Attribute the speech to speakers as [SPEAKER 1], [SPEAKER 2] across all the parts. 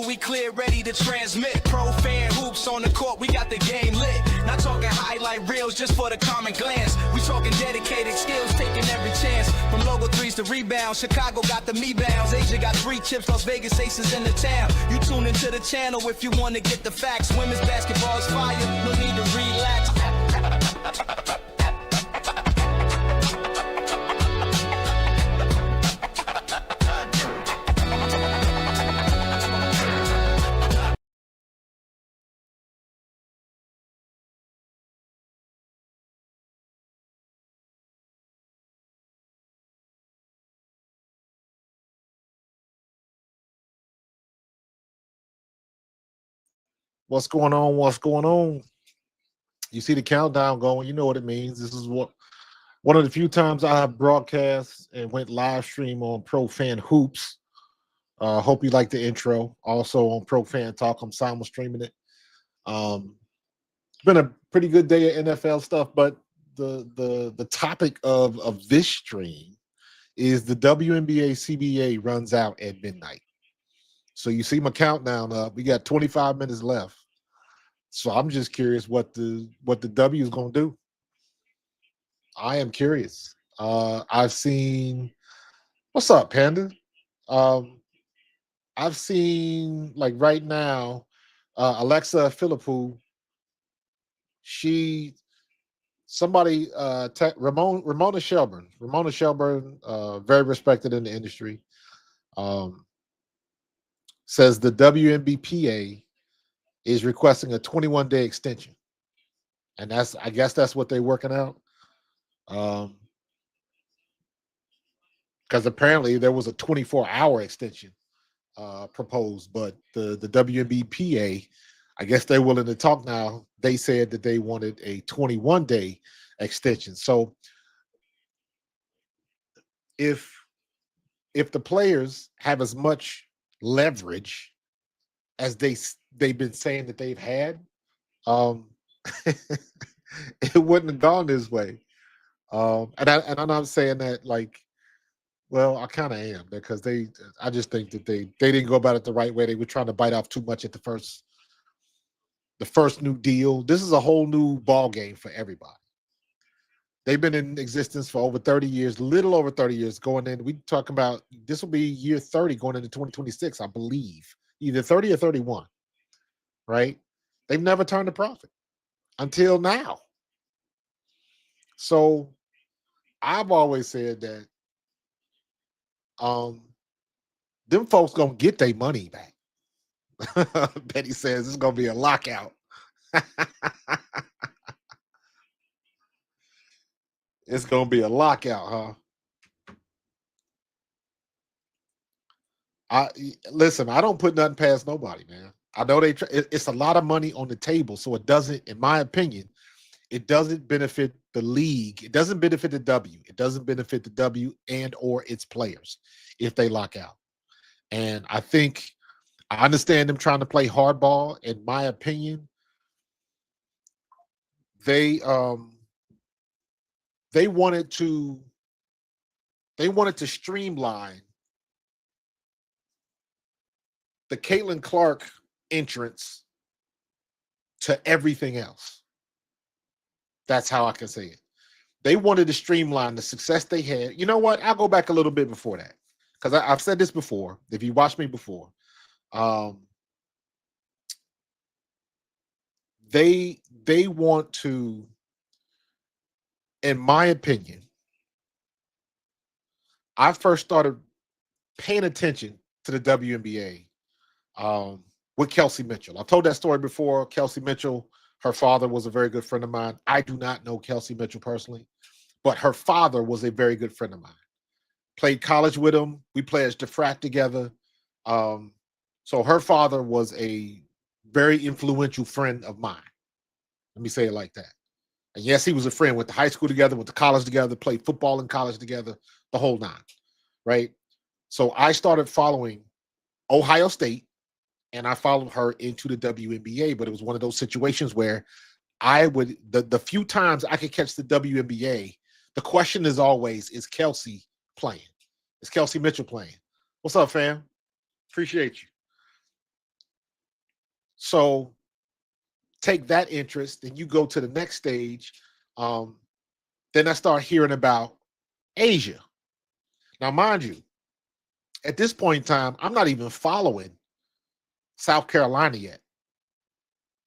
[SPEAKER 1] We clear, ready to transmit. Pro fan hoops on the court, we got the game lit. Not talking highlight reels just for the common glance. We talking dedicated skills, taking every chance. From logo threes to rebounds, Chicago got the me-bounds. Asia got 3 chips, Las Vegas Aces in the town. You tune into the channel if you want to get the facts. Women's basketball is fire, no need to relax.
[SPEAKER 2] What's going on? What's going on? You see the countdown going. You know what it means. This is one of the few times I have broadcast and went live stream on Pro Fan Hoops. Hope you like the intro. Also on Pro Fan Talk, I'm simul streaming it. It's been a pretty good day of NFL stuff, but the topic of this stream is the WNBA CBA runs out at midnight. So you see my countdown up. We got 25 minutes left. So I'm just curious what the W is going to do. I am curious. I've seen – what's up, Panda? I've seen, like, right now, Alexa Philippou, Ramona Shelburne, very respected in the industry, says the WNBPA is requesting a 21-day extension. And I guess that's what they're working out. Because apparently there was a 24-hour extension proposed, but the WNBPA, I guess they're willing to talk now. They said that they wanted a 21-day extension. So if the players have as much leverage as they've been saying that they've had, it wouldn't have gone this way. And I'm not saying that like, well, I kind of am, because I just think that they didn't go about it the right way. They were trying to bite off too much at the first new deal. This is a whole new ball game for everybody. They've been in existence for over 30 years, little over 30 years going in. We talk about this will be year 30 going into 2026, I believe, either 30 or 31, right? They've never turned a profit until now. So I've always said that um them folks gonna get their money back. Betty says it's gonna be a lockout. It's gonna be a lockout, huh? Listen. I don't put nothing past nobody, man. I know it's a lot of money on the table, so it doesn't, in my opinion, it doesn't benefit the league. It doesn't benefit the W. It doesn't benefit the W and or its players if they lock out. And I think I understand them trying to play hardball. In my opinion, they um they wanted to streamline the Caitlin Clark entrance to everything else. That's how I can say it. They wanted to streamline the success they had. You know what? I'll go back a little bit before that, because I've said this before. If you watched me before, they want to, in my opinion, I first started paying attention to the WNBA with Kelsey Mitchell. I've told that story before. Kelsey Mitchell, her father was a very good friend of mine. I do not know Kelsey Mitchell personally, but her father was a very good friend of mine. Played college with him. We played DeFrat together. So her father was a very influential friend of mine. Let me say it like that. And yes, he was a friend. Went to high school together, went to college together, played football in college together, the whole nine, right? So I started following Ohio State, and I followed her into the WNBA. But it was one of those situations where I would, the few times I could catch the WNBA, the question is always, is Kelsey playing? Is Kelsey Mitchell playing? What's up, fam? Appreciate you. So take that interest, and you go to the next stage. Then I start hearing about Asia. Now, mind you, at this point in time, I'm not even following South Carolina yet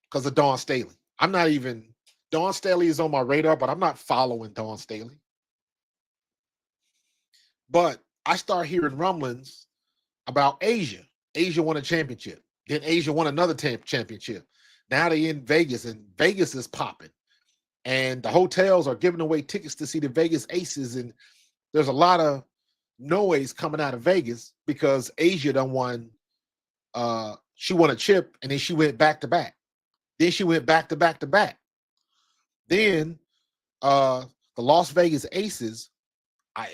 [SPEAKER 2] because of Dawn Staley. Dawn Staley is on my radar, but I'm not following Dawn Staley. But I start hearing rumblings about Asia. Asia won a championship. Then Asia won another championship. Now they in Vegas, and Vegas is popping. And the hotels are giving away tickets to see the Vegas Aces. And there's a lot of noise coming out of Vegas because Asia done won. She won a chip, and then she went back to back. Then she went back to back to back. Then the Las Vegas Aces,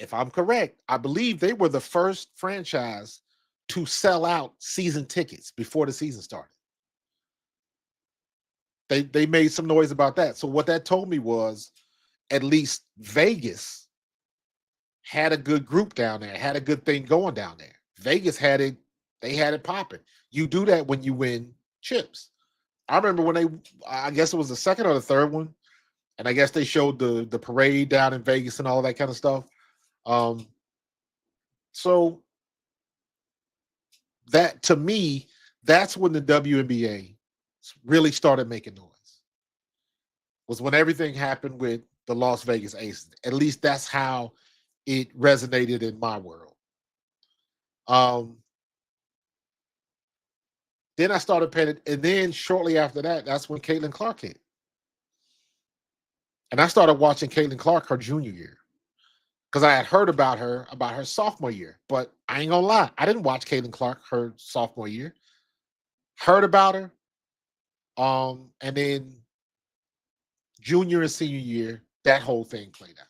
[SPEAKER 2] if I'm correct, I believe they were the first franchise to sell out season tickets before the season started. They made some noise about that. So what that told me was at least Vegas had a good group down there, had a good thing going down there. Vegas had it, they had it popping. You do that when you win chips. I remember when I guess it was the second or the third one, and I guess they showed the parade down in Vegas and all that kind of stuff. So that, to me, that's when the WNBA really started making noise. Was when everything happened with the Las Vegas Aces. At least that's how it resonated in my world. Then I started paying it, and then shortly after that, that's when Caitlin Clark hit. And I started watching Caitlin Clark her junior year because I had heard about her sophomore year. But I ain't gonna lie, I didn't watch Caitlin Clark her sophomore year. Heard about her, and then junior and senior year, that whole thing played out.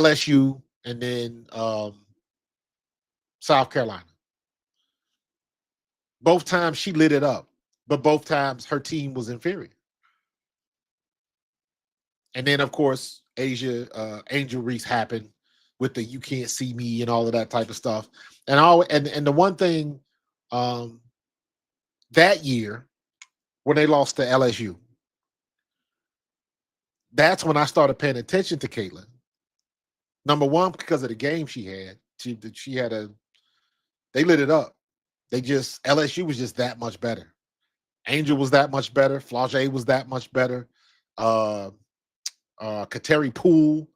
[SPEAKER 2] LSU, and then South Carolina. Both times she lit it up, but both times her team was inferior. And then, of course, Angel Reese happened with the "You Can't See Me" and all of that type of stuff. And the one thing that year when they lost to LSU, that's when I started paying attention to Caitlin. Number one, because of the game she had. They lit it up. LSU was just that much better. Angel was that much better. Flau'jae was that much better. Kateri Poole.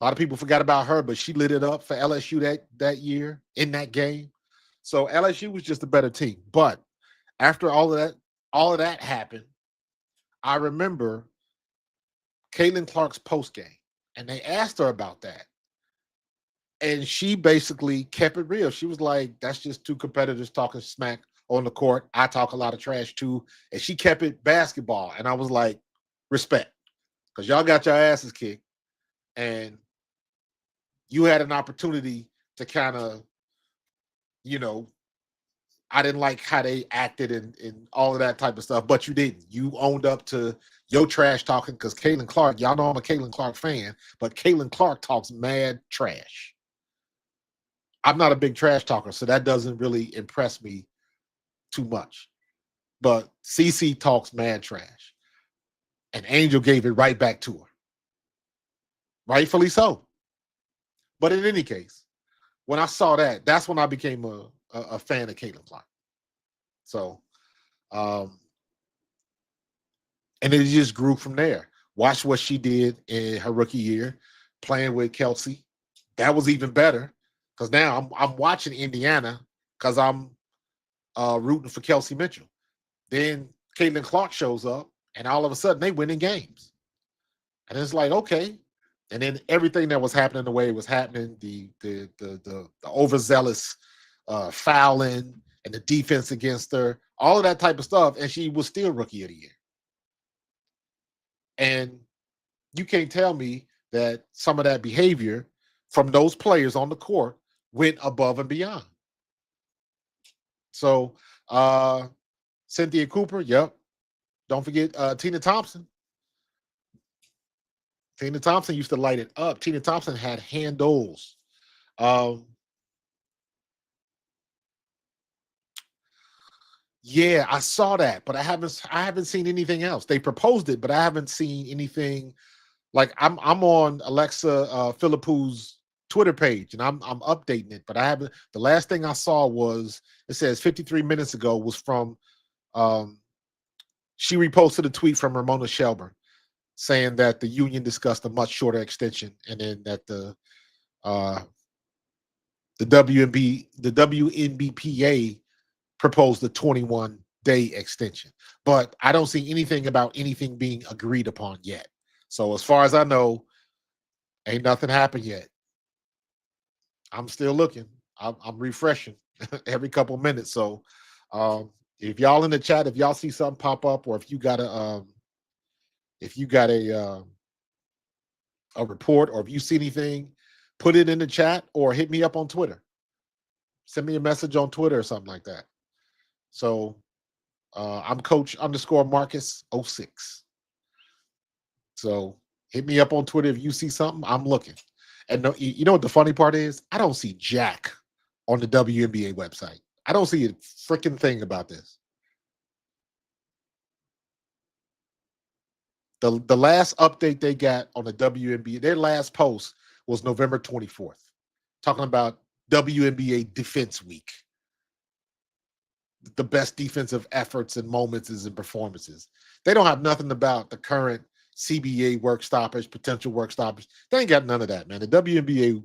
[SPEAKER 2] A lot of people forgot about her, but she lit it up for LSU that year in that game. So LSU was just a better team. But after all of that happened, I remember Caitlin Clark's post game, and they asked her about that. And she basically kept it real. She was like, that's just two competitors talking smack on the court. I talk a lot of trash too. And she kept it basketball. And I was like, respect. Because y'all got your asses kicked. And you had an opportunity to kind of, you know, I didn't like how they acted and all of that type of stuff, but you didn't. You owned up to your trash talking because Caitlin Clark, y'all know I'm a Caitlin Clark fan, but Caitlin Clark talks mad trash. I'm not a big trash talker, so that doesn't really impress me too much. But CC talks mad trash. And Angel gave it right back to her. Rightfully so. But in any case, when I saw that, that's when I became a fan of Caitlin Clark. So, and it just grew from there. Watch what she did in her rookie year, playing with Kelsey. That was even better because now I'm watching Indiana because I'm rooting for Kelsey Mitchell. Then Caitlin Clark shows up, and all of a sudden they win in games. And it's like, okay. And then everything that was happening the way it was happening, the overzealous fouling and the defense against her, all of that type of stuff, and she was still rookie of the year. And you can't tell me that some of that behavior from those players on the court went above and beyond. So Cynthia Cooper, yep. Don't forget Tina Thompson. Tina Thompson used to light it up. Tina Thompson had handles. Yeah, I saw that, but I haven't seen anything else. They proposed it, but I haven't seen anything. Like I'm on Alexa Philippou's Twitter page, and I'm updating it, but I haven't. The last thing I saw was it says 53 minutes ago was from. She reposted a tweet from Ramona Shelburne saying that the union discussed a much shorter extension, and then that the WNBPA proposed a 21-day extension. But I don't see anything about anything being agreed upon yet. So as far as I know, ain't nothing happened yet. I'm still looking. I'm refreshing every couple of minutes. So if y'all in the chat, if y'all see something pop up, or if you got a report, or if you see anything, put it in the chat or hit me up on Twitter. Send me a message on Twitter or something like that. So I'm Coach_Marcus06. So hit me up on Twitter if you see something. I'm looking. And you know what the funny part is? I don't see jack on the WNBA website. I don't see a freaking thing about this. The last update they got on the WNBA, their last post was November 24th, talking about WNBA Defense Week. The best defensive efforts and moments and performances. They don't have nothing about the current CBA work stoppage, potential work stoppage. They ain't got none of that, man. The WNBA,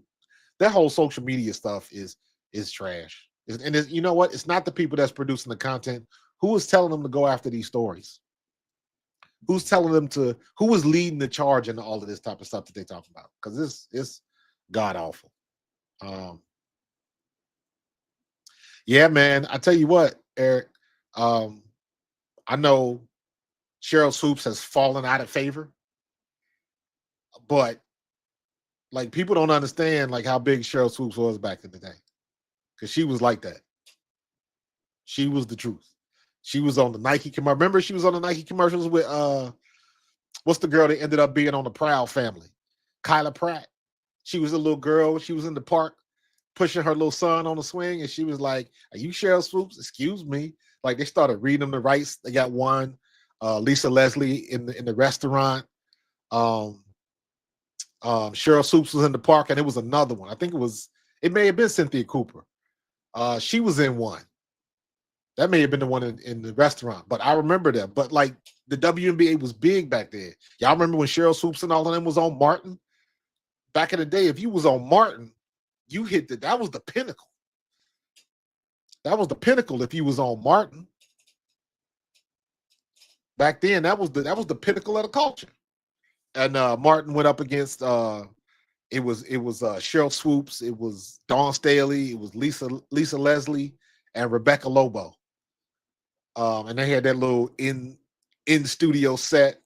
[SPEAKER 2] that whole social media stuff is trash. And you know what? It's not the people that's producing the content. Who is telling them to go after these stories? Who's telling them who is leading the charge in all of this type of stuff that they talk about? Because this is god awful. Yeah, man. I tell you what, Eric. I know Cheryl Swoops has fallen out of favor, but like people don't understand like how big Cheryl Swoops was back in the day, because she was like that. She was the truth. She was on the Nike commercial. Remember, she was on the Nike commercials with what's the girl that ended up being on the Proud Family? Kyla Pratt. She was a little girl. She was in the park pushing her little son on the swing, and she was like, "Are you Cheryl Swoops? Excuse me." Like they started reading them the rights. They got one, Lisa Leslie in the restaurant. Cheryl Swoops was in the park, and it was another one. I think it may have been Cynthia Cooper. She was in one. That may have been the one in the restaurant, but I remember that. But like the WNBA was big back then. Y'all remember when Cheryl Swoops and all of them was on Martin? Back in the day, if you was on Martin, you hit that was the pinnacle. That was the pinnacle if you was on Martin. Back then, that was the pinnacle of the culture. And Martin went up against it was Cheryl Swoops, it was Dawn Staley, it was Lisa Leslie, and Rebecca Lobo. And they had that little in studio set.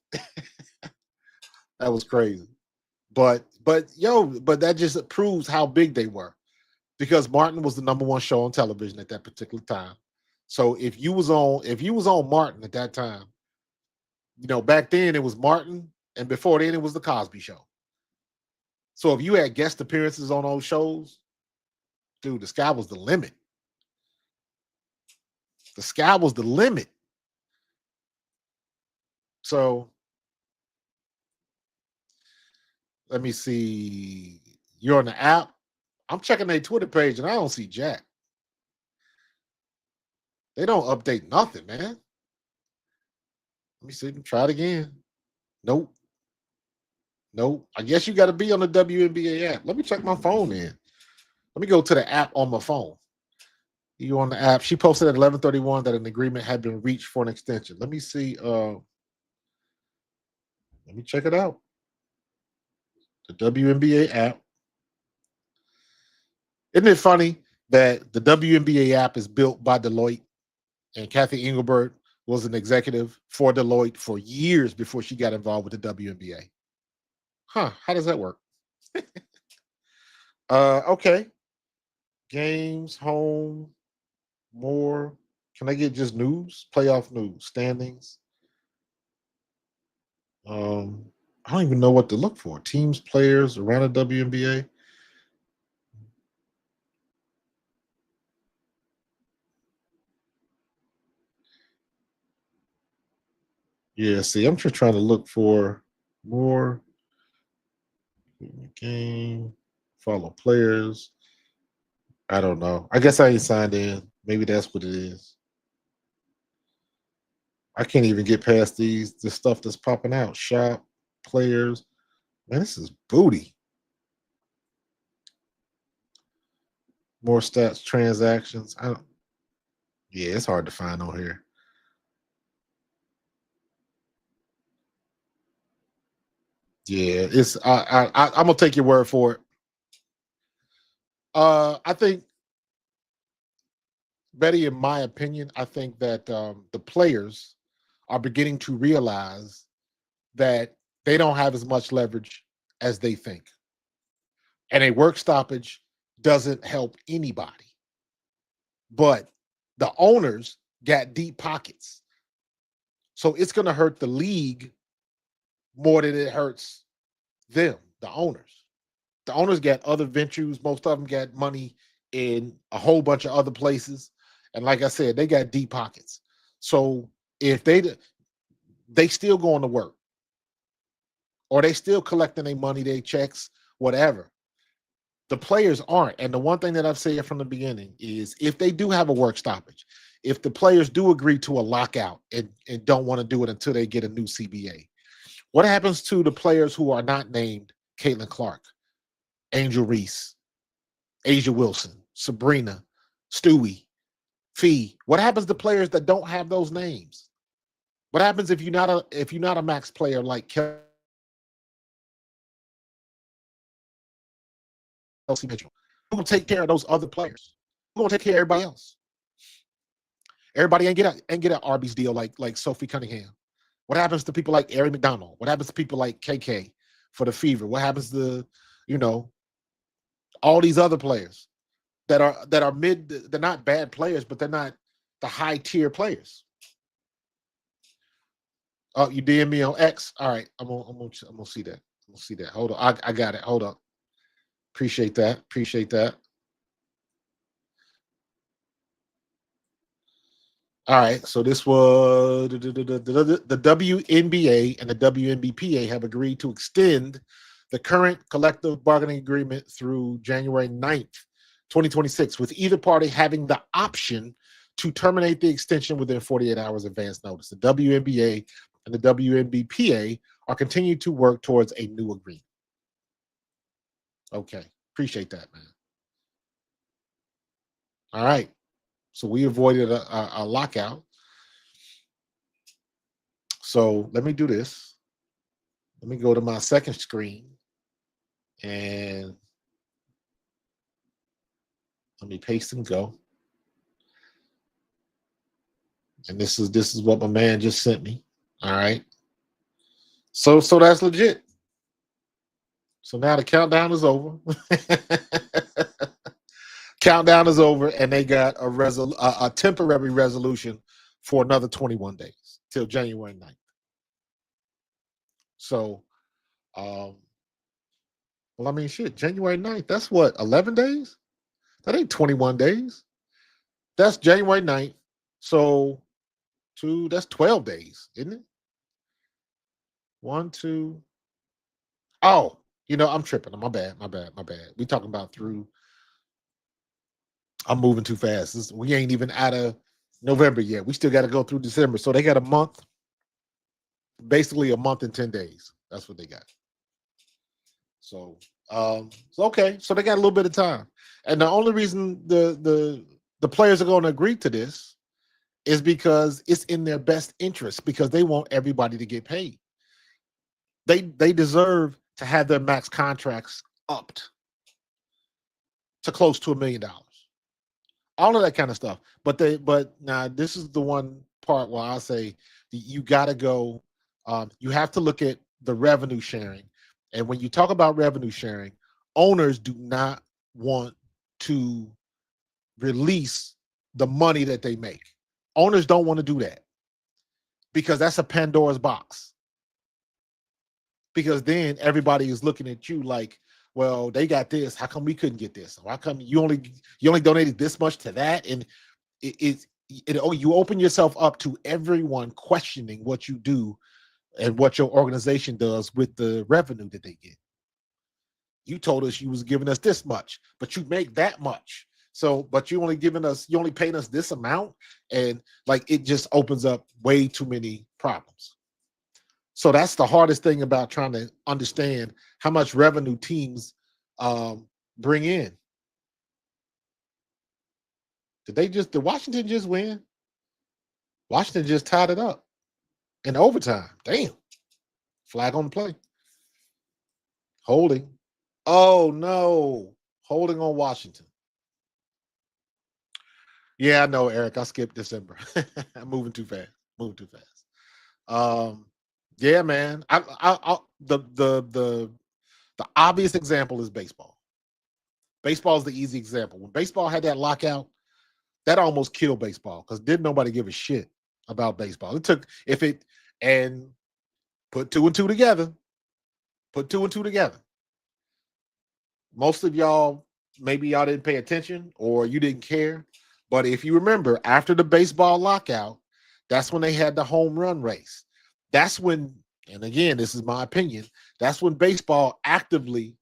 [SPEAKER 2] That was crazy. But that just proves how big they were, because Martin was the #1 show on television at that particular time. So if you was on Martin at that time, back then it was Martin, and before then it was the Cosby Show. So if you had guest appearances on those shows, dude, the sky was the limit. The sky was the limit. So let me see. You're on the app. I'm checking their Twitter page and I don't see jack. They don't update nothing, man. Let me see. Try it again. Nope. I guess you got to be on the WNBA app. Let me check my phone in. Let me go to the app on my phone. You on the app. She posted at 11:31 that an agreement had been reached for an extension. Let me see. Let me check it out. The WNBA app. Isn't it funny that the WNBA app is built by Deloitte, and Kathy Engelbert was an executive for Deloitte for years before she got involved with the WNBA? Huh, how does that work? Okay. Games, home, more. Can I get just news? Playoff news, standings. I don't even know what to look for. Teams, players around the WNBA. Yeah, see, I'm just trying to look for more. Game, follow players. I don't know. I guess I ain't signed in. Maybe that's what it is. I can't even get past the stuff that's popping out. Shop, players. Man, this is booty. More stats, transactions. Yeah, it's hard to find on here. Yeah, it's I'm gonna take your word for it. I think, Betty, in my opinion, I think that the players are beginning to realize that they don't have as much leverage as they think. And a work stoppage doesn't help anybody. But the owners got deep pockets. So it's going to hurt the league more than it hurts them, the owners. The owners got other ventures. Most of them got money in a whole bunch of other places. And like I said, they got deep pockets. So if they still going to work, or they still collecting their money, their checks, whatever. The players aren't. And the one thing that I've said from the beginning is, if they do have a work stoppage, if the players do agree to a lockout and don't want to do it until they get a new CBA, what happens to the players who are not named Caitlin Clark, Angel Reese, Asia Wilson, Sabrina, Stewie, Fee? What happens to players that don't have those names? What happens if you're not a max player like Kelsey Mitchell? Who will take care of those other players? Who will take care of everybody else? Everybody ain't get an Arby's deal like Sophie Cunningham. What happens to people like Ari McDonald? What happens to people like KK for the Fever? What happens to, all these other players that are mid? They're not bad players, but they're not the high tier players. Oh, you DM me on X. All right, I'm gonna see that. I'm gonna see that. Hold on, I got it. Hold up. Appreciate that. All right, so this was the WNBA and the WNBPA have agreed to extend the current collective bargaining agreement through January 9th, 2026, with either party having the option to terminate the extension within 48 hours advance notice. The WNBA and the WNBPA are continuing to work towards a new agreement. Okay, appreciate that, man. All right, so we avoided a lockout. So let me do this. Let me go to my second screen and let me paste and go. And this is what my man just sent me. All right. So that's legit. So now the countdown is over. Countdown is over, and they got a temporary resolution for another 21 days till January 9th. So, well, I mean, shit, January 9th, that's what, 11 days? That ain't 21 days. That's January 9th. So, that's 12 days, isn't it? 1, 2. Oh, I'm tripping. My bad. We talking about through. I'm moving too fast. We ain't even out of November yet. We still got to go through December. So they got a month, basically a month and 10 days. That's what they got. So, okay. So they got a little bit of time. And the only reason the players are going to agree to this is because it's in their best interest, because they want everybody to get paid. They deserve to have their max contracts upped to close to $1 million. All of that kind of stuff. But now this is the one part where I say you got to go. You have to look at the revenue sharing. And when you talk about revenue sharing, owners do not want to release the money that they make. Owners don't want to do that because that's a Pandora's box. Because then everybody is looking at you like, well, they got this. How come we couldn't get this? How come you only donated this much to that? And you open yourself up to everyone questioning what you do and what your organization does with the revenue that they get. You told us you was giving us this much, but you make that much. So, but you only paying us this amount, and like it just opens up way too many problems. So that's the hardest thing about trying to understand how much revenue teams bring in. Did Washington just win? Washington just tied it up in overtime. Damn. Flag on the play. Holding. Oh, no. Holding on Washington. Yeah, I know, Eric. I skipped December. I'm moving too fast. Yeah, man. The obvious example is baseball. Baseball is the easy example. When baseball had that lockout, that almost killed baseball because didn't nobody give a shit about baseball. And put two and two together. Most of y'all, maybe y'all didn't pay attention or you didn't care. But if you remember, after the baseball lockout, that's when they had the home run race. That's when, and again, this is my opinion, that's when baseball actively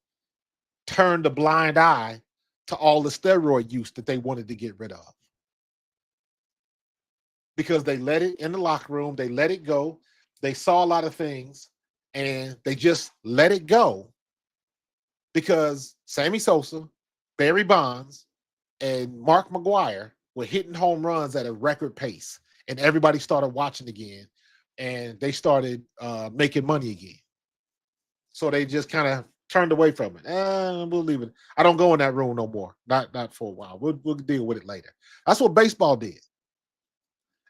[SPEAKER 2] turned a blind eye to all the steroid use that they wanted to get rid of. Because they let it in the locker room, they let it go. They saw a lot of things, and they just let it go because Sammy Sosa, Barry Bonds, and Mark McGwire were hitting home runs at a record pace, and everybody started watching again, and they started making money again. So they just kind of turned away from it. We'll leave it. I don't go in that room no more. Not for a while. We'll deal with it later. That's what baseball did.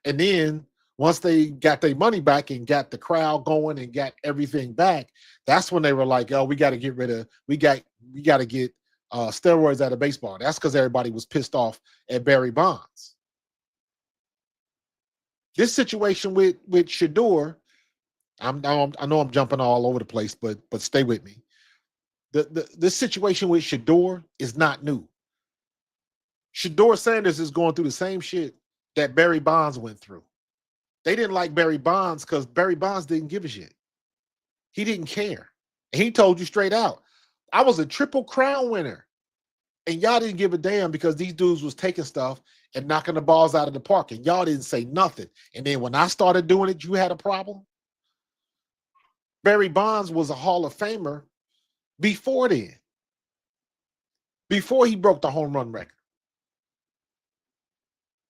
[SPEAKER 2] And then once they got their money back and got the crowd going and got everything back, that's when they were like, "Oh, we got to get steroids out of baseball." That's because everybody was pissed off at Barry Bonds. This situation with Shador, I know I'm jumping all over the place, but stay with me. This situation with Shador is not new. Shador Sanders is going through the same shit that Barry Bonds went through. They didn't like Barry Bonds because Barry Bonds didn't give a shit. He didn't care. And he told you straight out, I was a Triple Crown winner. And y'all didn't give a damn because these dudes was taking stuff and knocking the balls out of the park. And y'all didn't say nothing. And then when I started doing it, you had a problem. Barry Bonds was a Hall of Famer before then, before he broke the home run record.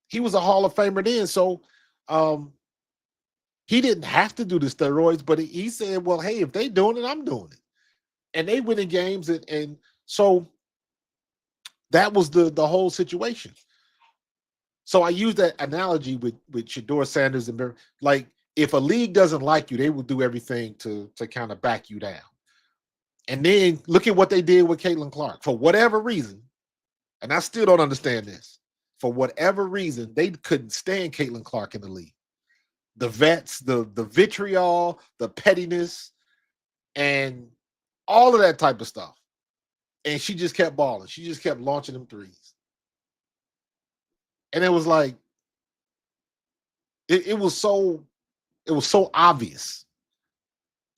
[SPEAKER 2] He was a Hall of Famer then. So he didn't have to do the steroids, but he said, well, hey, if they doing it, I'm doing it. And they win in games. And so that was the whole situation. So I use that analogy with Shedeur Sanders and Barry. Like, if a league doesn't like you, they will do everything to kind of back you down. And then look at what they did with Caitlin Clark. For whatever reason, and I still don't understand this, for whatever reason, they couldn't stand Caitlin Clark in the league. The vets, the vitriol, the pettiness, and all of that type of stuff. And she just kept balling. She just kept launching them threes. And it was like, it was so obvious.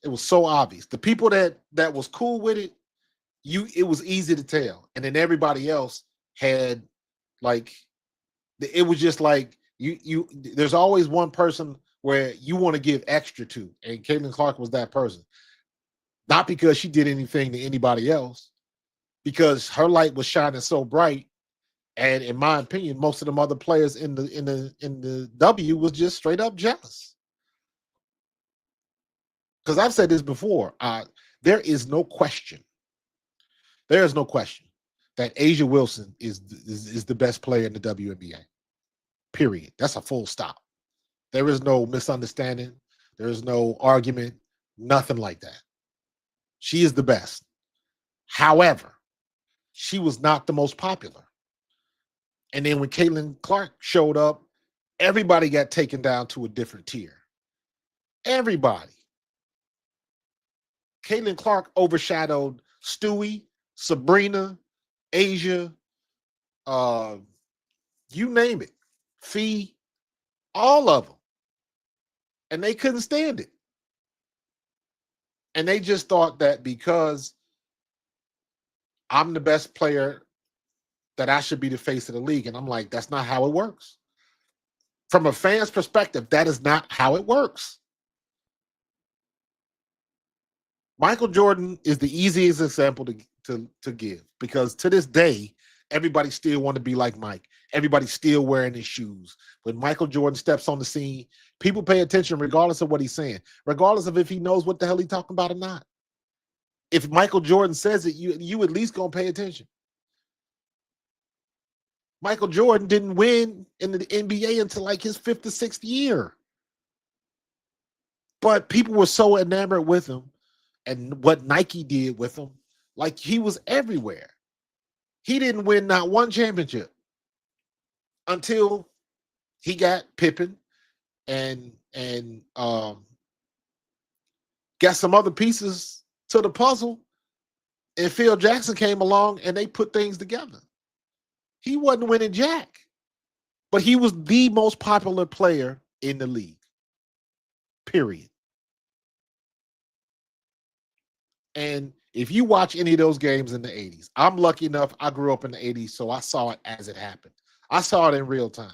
[SPEAKER 2] It was so obvious. The people that was cool with it, it was easy to tell. And then everybody else had, like, it was just like there's always one person where you want to give extra to, and Caitlin Clark was that person. Not because she did anything to anybody else, because her light was shining so bright. And in my opinion, most of them other players in the W was just straight up jealous. Because I've said this before, there is no question. There is no question that Asia Wilson is the best player in the WNBA. Period. That's a full stop. There is no misunderstanding. There is no argument. Nothing like that. She is the best. However, she was not the most popular. And then when Caitlin Clark showed up, everybody got taken down to a different tier. Everybody. Caitlin Clark overshadowed Stewie, Sabrina, Asia, you name it, Fee, all of them. And they couldn't stand it. And they just thought that because I'm the best player, that I should be the face of the league. And I'm like, that's not how it works. From a fan's perspective, that is not how it works. Michael Jordan is the easiest example to give, because to this day, everybody still want to be like Mike. Everybody's still wearing his shoes. When Michael Jordan steps on the scene, people pay attention regardless of what he's saying, regardless of if he knows what the hell he's talking about or not. If Michael Jordan says it, you at least gonna pay attention. Michael Jordan didn't win in the NBA until like his 5th or 6th year. But people were so enamored with him and what Nike did with him, like he was everywhere. He didn't win not one championship until he got Pippen and got some other pieces to the puzzle. And Phil Jackson came along and they put things together. He wasn't winning jack, but he was the most popular player in the league, period. And if you watch any of those games in the 80s, I'm lucky enough, I grew up in the 80s, so I saw it as it happened. I saw it in real time.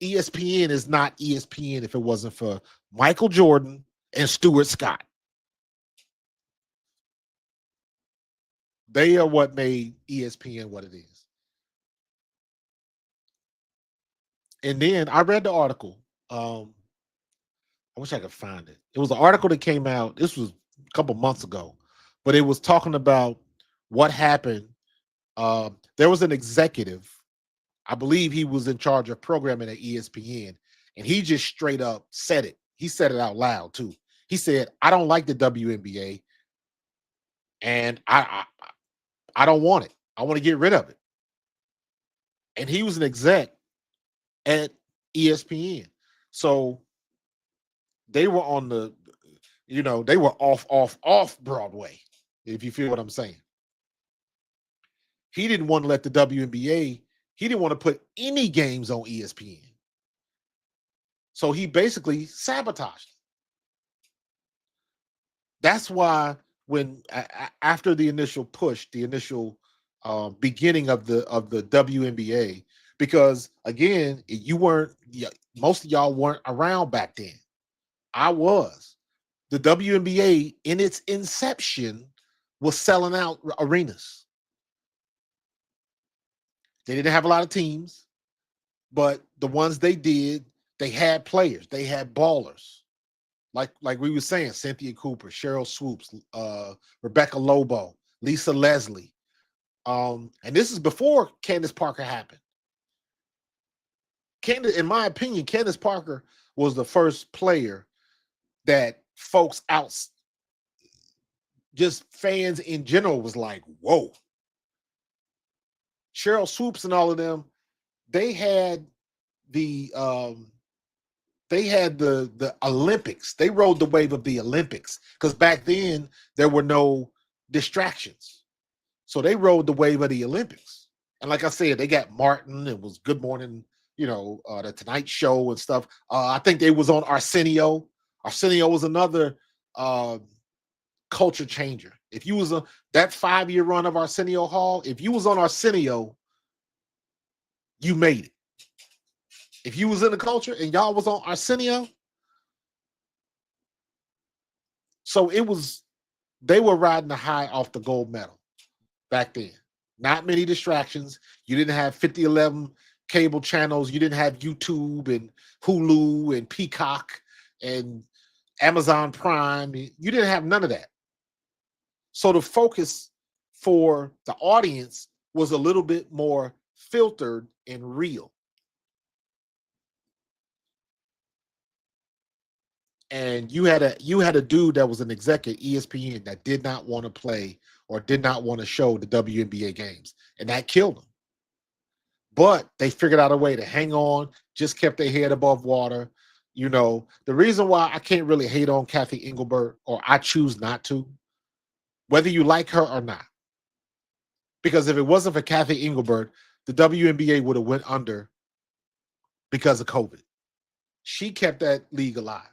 [SPEAKER 2] ESPN is not ESPN if it wasn't for Michael Jordan and Stuart Scott. They are what made ESPN what it is. And then I read the article. I wish I could find it. It was an article that came out. This was a couple months ago, but it was talking about what happened. There was an executive, I believe he was in charge of programming at ESPN, and he just straight up said it. He said it out loud too. He said, "I don't like the WNBA, and I don't want it. I want to get rid of it." And he was an exec at ESPN, so they were on the, they were off Broadway, if you feel what I'm saying. He didn't want to let the WNBA, he didn't want to put any games on ESPN. So he basically sabotaged it. That's why when after the initial push, the initial beginning of the WNBA, because again, most of y'all weren't around back then. I was. The WNBA in its inception was selling out arenas. They didn't have a lot of teams, but the ones they did, they had players, they had ballers. Like we were saying, Cynthia Cooper, Cheryl Swoops, Rebecca Lobo, Lisa Leslie. And this is before Candace Parker happened. In my opinion, Candace Parker was the first player that folks out, just fans in general, was like, whoa. Cheryl Swoops and all of them, they had the Olympics. They rode the wave of the Olympics because back then there were no distractions. So they rode the wave of the Olympics. And like I said, they got Martin. It was Good Morning, the Tonight Show and stuff. I think they was on Arsenio. Arsenio was another culture changer. If you was that 5-year run of Arsenio Hall, if you was on Arsenio, you made it. If you was in the culture and y'all was on Arsenio, so they were riding the high off the gold medal back then. Not many distractions. You didn't have 5011 cable channels. You didn't have YouTube and Hulu and Peacock and Amazon Prime. You didn't have none of that. So the focus for the audience was a little bit more filtered and real. And you had a dude that was an exec at ESPN that did not want to play or did not want to show the WNBA games, and that killed them. But they figured out a way to hang on, just kept their head above water. The reason why I can't really hate on Kathy Engelbert, or I choose not to, whether you like her or not, because if it wasn't for Kathy Engelbert, the WNBA would have went under because of COVID. She kept that league alive.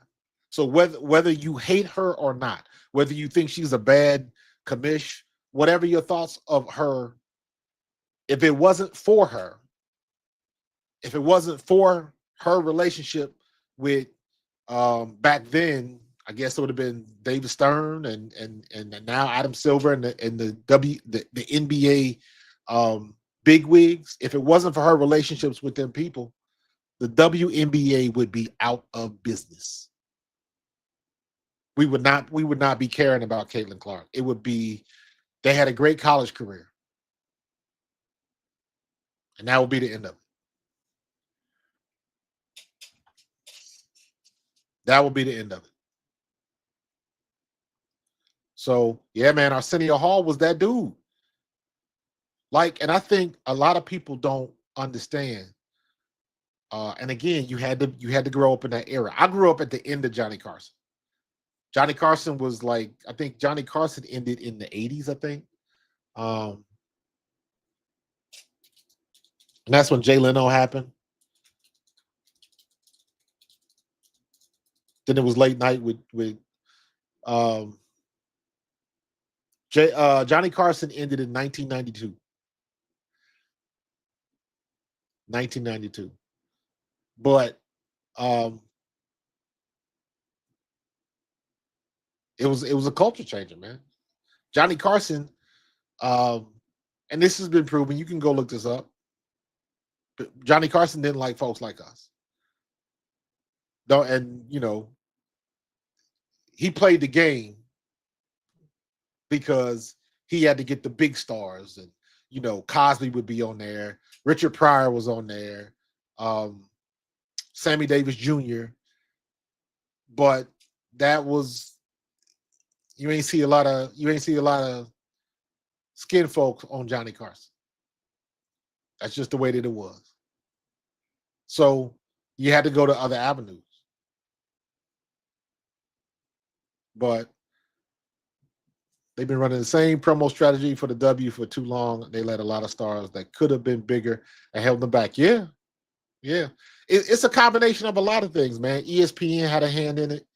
[SPEAKER 2] So whether you hate her or not, whether you think she's a bad commish, whatever your thoughts of her, if it wasn't for her relationship with back then, I guess it would have been David Stern and now Adam Silver and the NBA bigwigs. If it wasn't for her relationships with them people, the WNBA would be out of business. We would not be caring about Caitlin Clark. It would be, they had a great college career, and that would be the end of it. That would be the end of it. So yeah, man, Arsenio Hall was that dude. And I think a lot of people don't understand. And again, you had to grow up in that era. I grew up at the end of Johnny Carson. Johnny Carson was I think Johnny Carson ended in the 80s, I think. And that's when Jay Leno happened. Then it was late night with Johnny Carson ended in 1992. 1992. But it was a culture changer, man. Johnny Carson, and this has been proven. You can go look this up. But Johnny Carson didn't like folks like us. No, and he played the game because he had to get the big stars, and Cosby would be on there, Richard Pryor was on there, Sammy Davis Jr. But that was, you ain't see a lot of skin folks on Johnny Carson. That's just the way that it was. So you had to go to other avenues. But they've been running the same promo strategy for the W for too long. They let a lot of stars that could have been bigger and held them back. Yeah. It's a combination of a lot of things, man. ESPN had a hand in it.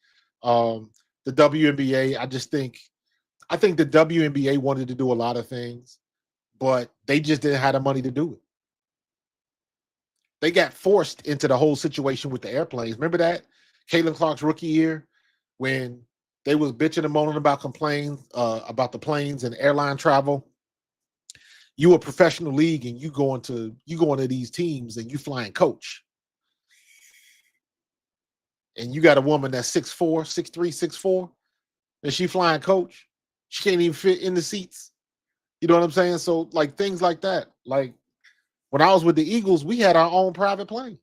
[SPEAKER 2] The WNBA, I think the WNBA wanted to do a lot of things, but they just didn't have the money to do it. They got forced into the whole situation with the airplanes. Remember that? Caitlin Clark's rookie year, when They was bitching and moaning about about the planes and airline travel. You a professional league and you going to these teams and you flying coach. And you got a woman that's 6'4", 6'3", 6'4", and she flying coach. She can't even fit in the seats. You know what I'm saying? So like things like that. Like when I was with the Eagles, we had our own private plane.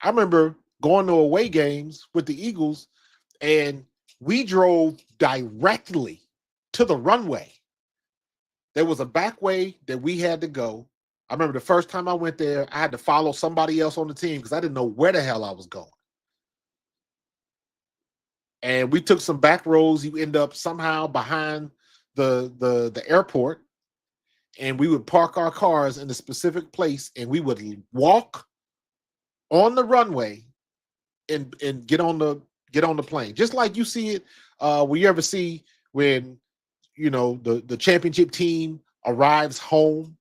[SPEAKER 2] I remember going to away games with the Eagles, and we drove directly to the runway. There was a back way that we had to go. I remember the first time I went there, I had to follow somebody else on the team because I didn't know where the hell I was going. And we took some back roads. You end up somehow behind the airport, and we would park our cars in a specific place, and we would walk on the runway and get on the plane, just like you see it. Will you ever see when the championship team arrives home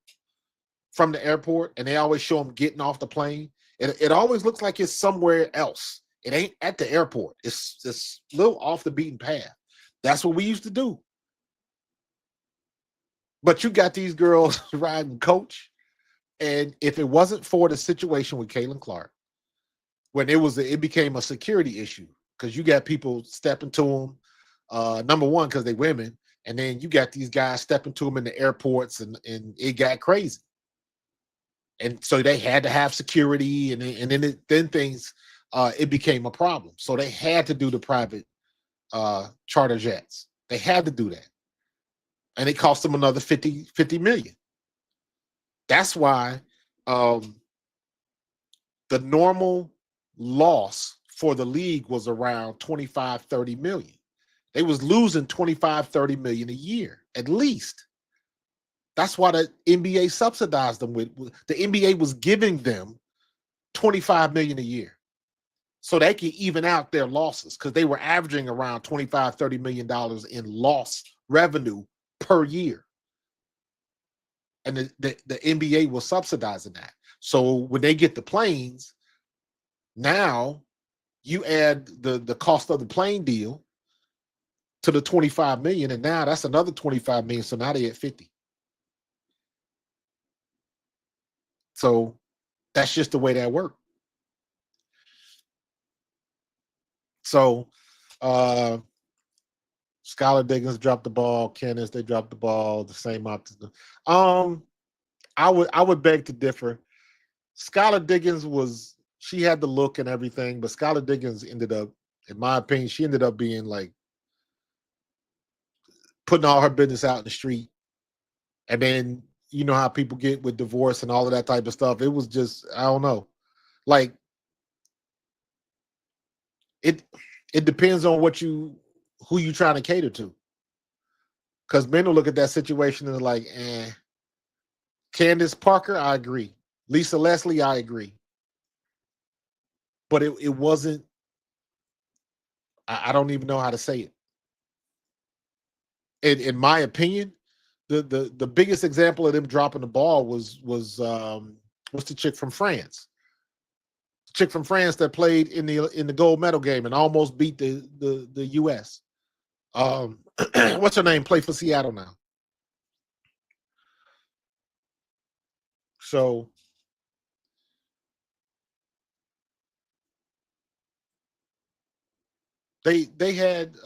[SPEAKER 2] from the airport and they always show them getting off the plane? It always looks like it's somewhere else. It ain't at the airport. It's just a little off the beaten path. That's what we used to do. But you got these girls riding coach, and if it wasn't for the situation with Caitlin Clark, when it became a security issue because you got people stepping to them. Number one, because they're women, and then you got these guys stepping to them in the airports, and it got crazy. And so they had to have security, and then things it became a problem. So they had to do the private charter jets. They had to do that, and it cost them another 50 million. That's why the normal loss for the league was around 25-30 million. They was losing 25-30 million a year at least. That's why the NBA subsidized them with the NBA was giving them 25 million a year so they could even out their losses, because they were averaging around 25-30 million dollars in lost revenue per year, and the NBA was subsidizing that. So when they get the planes, now you add the cost of the plane deal to the 25 million, and now that's another 25 million. So now they at 50. So that's just the way that worked. So Skylar Diggins dropped the ball. Candace, they dropped the ball. The same option. I would beg to differ. Skylar Diggins she had the look and everything, but Skylar Diggins ended up, in my opinion, she ended up being like putting all her business out in the street. And then you know how people get with divorce and all of that type of stuff. It was just, I don't know. Like it depends on who you trying to cater to. Because men will look at that situation and like, Candace Parker, I agree. Lisa Leslie, I agree. But it wasn't, I don't even know how to say it. In my opinion, the biggest example of them dropping the ball was the chick from France. The chick from France that played in the gold medal game and almost beat the US. What's her name? Play for Seattle now. So they had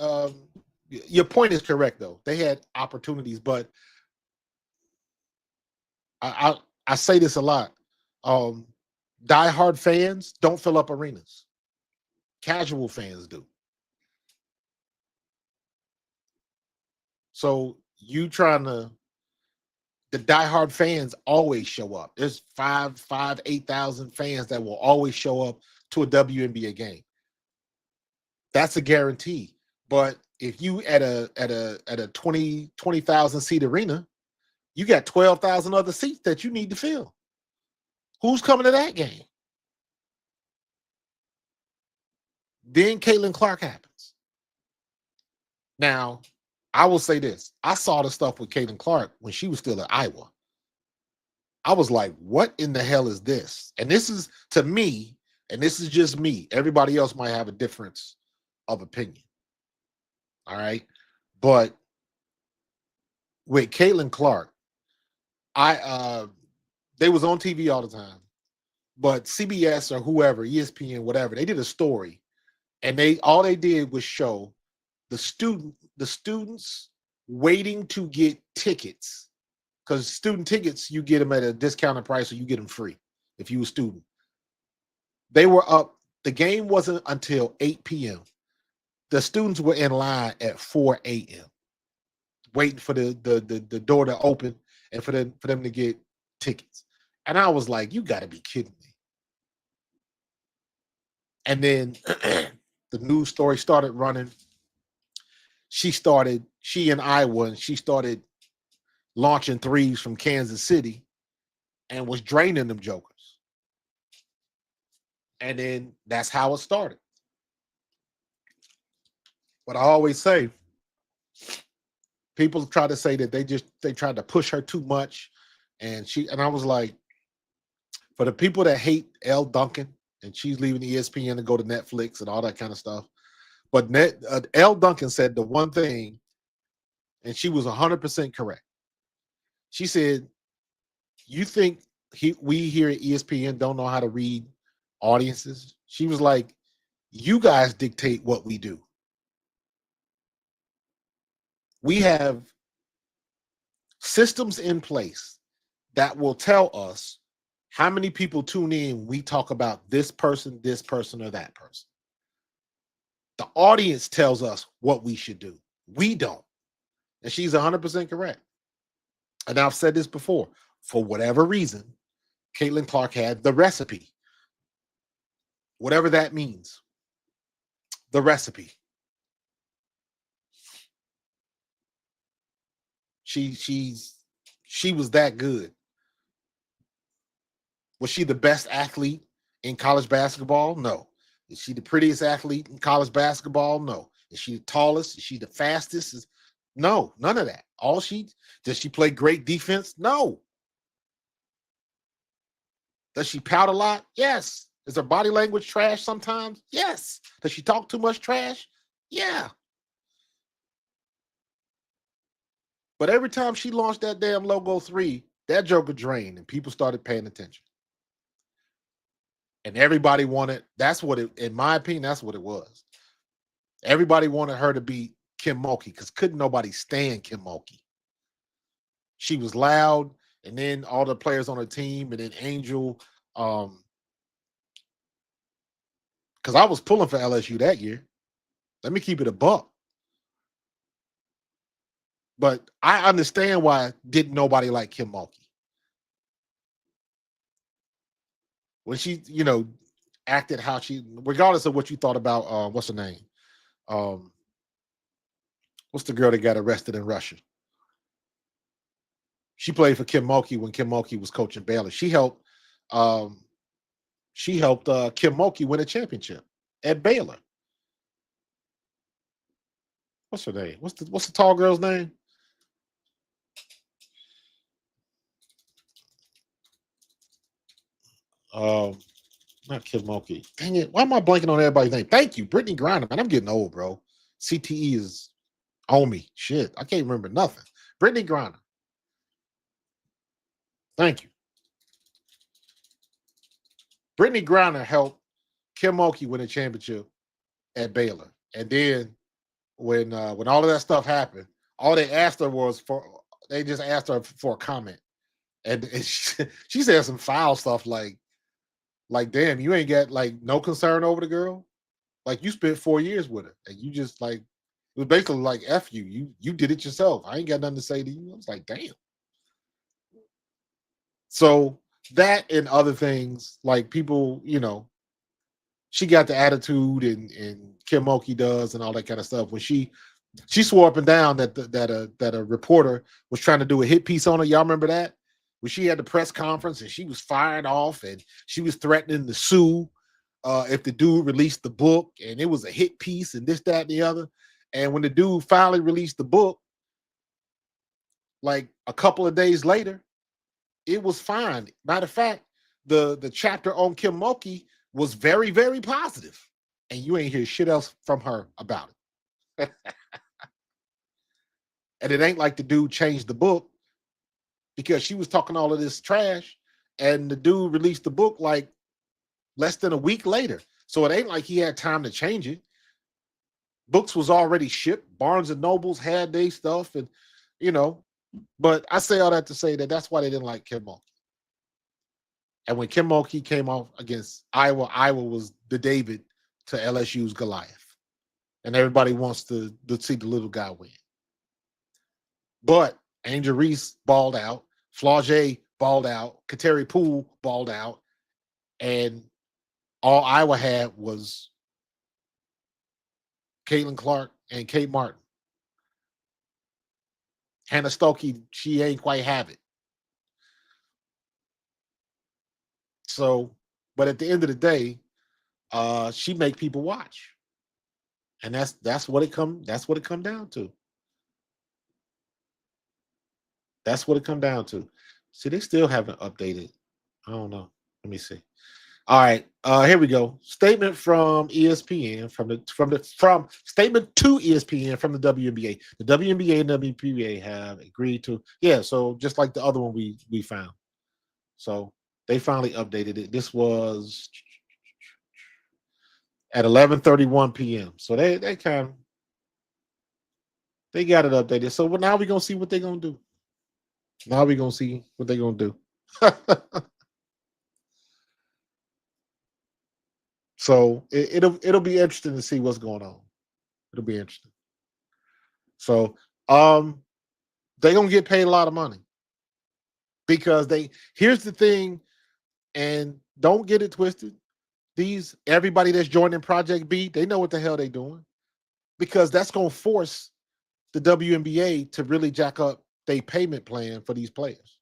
[SPEAKER 2] your point is correct though. They had opportunities, but I say this a lot. Diehard fans don't fill up arenas. Casual fans do. So you trying to, the diehard fans always show up. There's 8,000 fans that will always show up to a WNBA game. That's a guarantee. But if you at a 20,000 seat arena, you got 12,000 other seats that you need to fill. Who's coming to that game? Then Caitlin Clark happens. Now, I will say this. I saw the stuff with Caitlin Clark when she was still at Iowa. I was like, what in the hell is this? And this is, to me, and this is just me. Everybody else might have a difference of opinion. All right. But with Caitlin Clark, they was on TV all the time. But CBS or whoever, ESPN, whatever, they did a story, and all they did was show the students waiting to get tickets, because student tickets, you get them at a discounted price, or you get them free if you a student. They were up. The game wasn't until 8 p.m. The students were in line at 4 a.m. waiting for the door to open and for them to get tickets. And I was like, you got to be kidding me. And then the news story started running. She in Iowa, and she started launching threes from Kansas City and was draining them jokers. And then that's how it started. But I always say, people try to say that they tried to push her too much. And I was like, for the people that hate Elle Duncan, and she's leaving ESPN to go to Netflix and all that kind of stuff. But Elle Duncan said the one thing, and she was 100% correct. She said, you think we here at ESPN don't know how to read audiences? She was like, you guys dictate what we do. We have systems in place that will tell us how many people tune in when we talk about this person, or that person. The audience tells us what we should do. We don't. And she's 100% correct. And I've said this before. For whatever reason, Caitlin Clark had the recipe. Whatever that means. The recipe. She was that good. Was she the best athlete in college basketball? No. Is she the prettiest athlete in college basketball? No. Is she the tallest? Is she the fastest? No, none of that. Does she play great defense? No. Does she pout a lot? Yes. Is her body language trash sometimes? Yes. Does she talk too much trash? Yeah. But every time she launched that damn logo 3, that joker drained and people started paying attention. And everybody wanted, in my opinion, that's what it was. Everybody wanted her to beat Kim Mulkey because couldn't nobody stand Kim Mulkey. She was loud, and then all the players on her team, and then Angel, because I was pulling for LSU that year. Let me keep it a buck. But I understand why didn't nobody like Kim Mulkey. When she, acted how she, regardless of what you thought about, what's her name? What's the girl that got arrested in Russia? She played for Kim Mulkey when Kim Mulkey was coaching Baylor. She helped Kim Mulkey win a championship at Baylor. What's her name? What's the tall girl's name? Not Kim Mulkey. Dang it. Why am I blanking on everybody's name? Thank you. Brittany Griner, man. I'm getting old, bro. CTE is on me. Shit. I can't remember nothing. Brittany Griner. Thank you. Brittany Griner helped Kim Mulkey win a championship at Baylor. And then when all of that stuff happened, all they asked her they just asked her for a comment. And she said some foul stuff like, damn, you ain't got no concern over the girl. Like, you spent 4 years with her, and you just it was basically like, F you. You did it yourself. I ain't got nothing to say to you. I was like, damn. So that and other things, like people, she got the attitude and Kim Mulkey does and all that kind of stuff. When she swore up and down that a reporter was trying to do a hit piece on her. Y'all remember that? When she had the press conference and she was fired off and she was threatening to sue if the dude released the book, and it was a hit piece and this, that, and the other. And when the dude finally released the book, like a couple of days later, it was fine. Matter of fact, the chapter on Kim Mulkey was very, very positive, and you ain't hear shit else from her about it. And it ain't like the dude changed the book because she was talking all of this trash, and the dude released the book like less than a week later. So it ain't like he had time to change it. Books was already shipped. Barnes and Nobles had their stuff, and you know. But I say all that to say that that's why they didn't like Kim Mulkey. And when Kim Mulkey came off against Iowa, Iowa was the David to LSU's Goliath, and everybody wants to see the little guy win. But Angel Reese balled out, Flau'jae balled out, Kateri Poole balled out, and all Iowa had was Caitlin Clark and Kate Martin. Hannah Stuckey, she ain't quite have it. So, but at the end of the day, she make people watch, and that's what it come down to. That's what it come down to. See, they still haven't updated. I don't know. Let me see. All right, here we go. Statement from ESPN from statement to ESPN from the WNBA. The WNBA and WPA have agreed to so just like the other one we found. So they finally updated it. This was at 11:31 p.m. So they got it updated. So now we're gonna see what they're gonna do. Now we're gonna see what they're gonna do. So it'll be interesting to see what's going on. It'll be interesting. So they're gonna get paid a lot of money because here's the thing, and don't get it twisted. Everybody that's joining Project B, they know what the hell they're doing, because that's gonna force the WNBA to really jack up their payment plan for these players.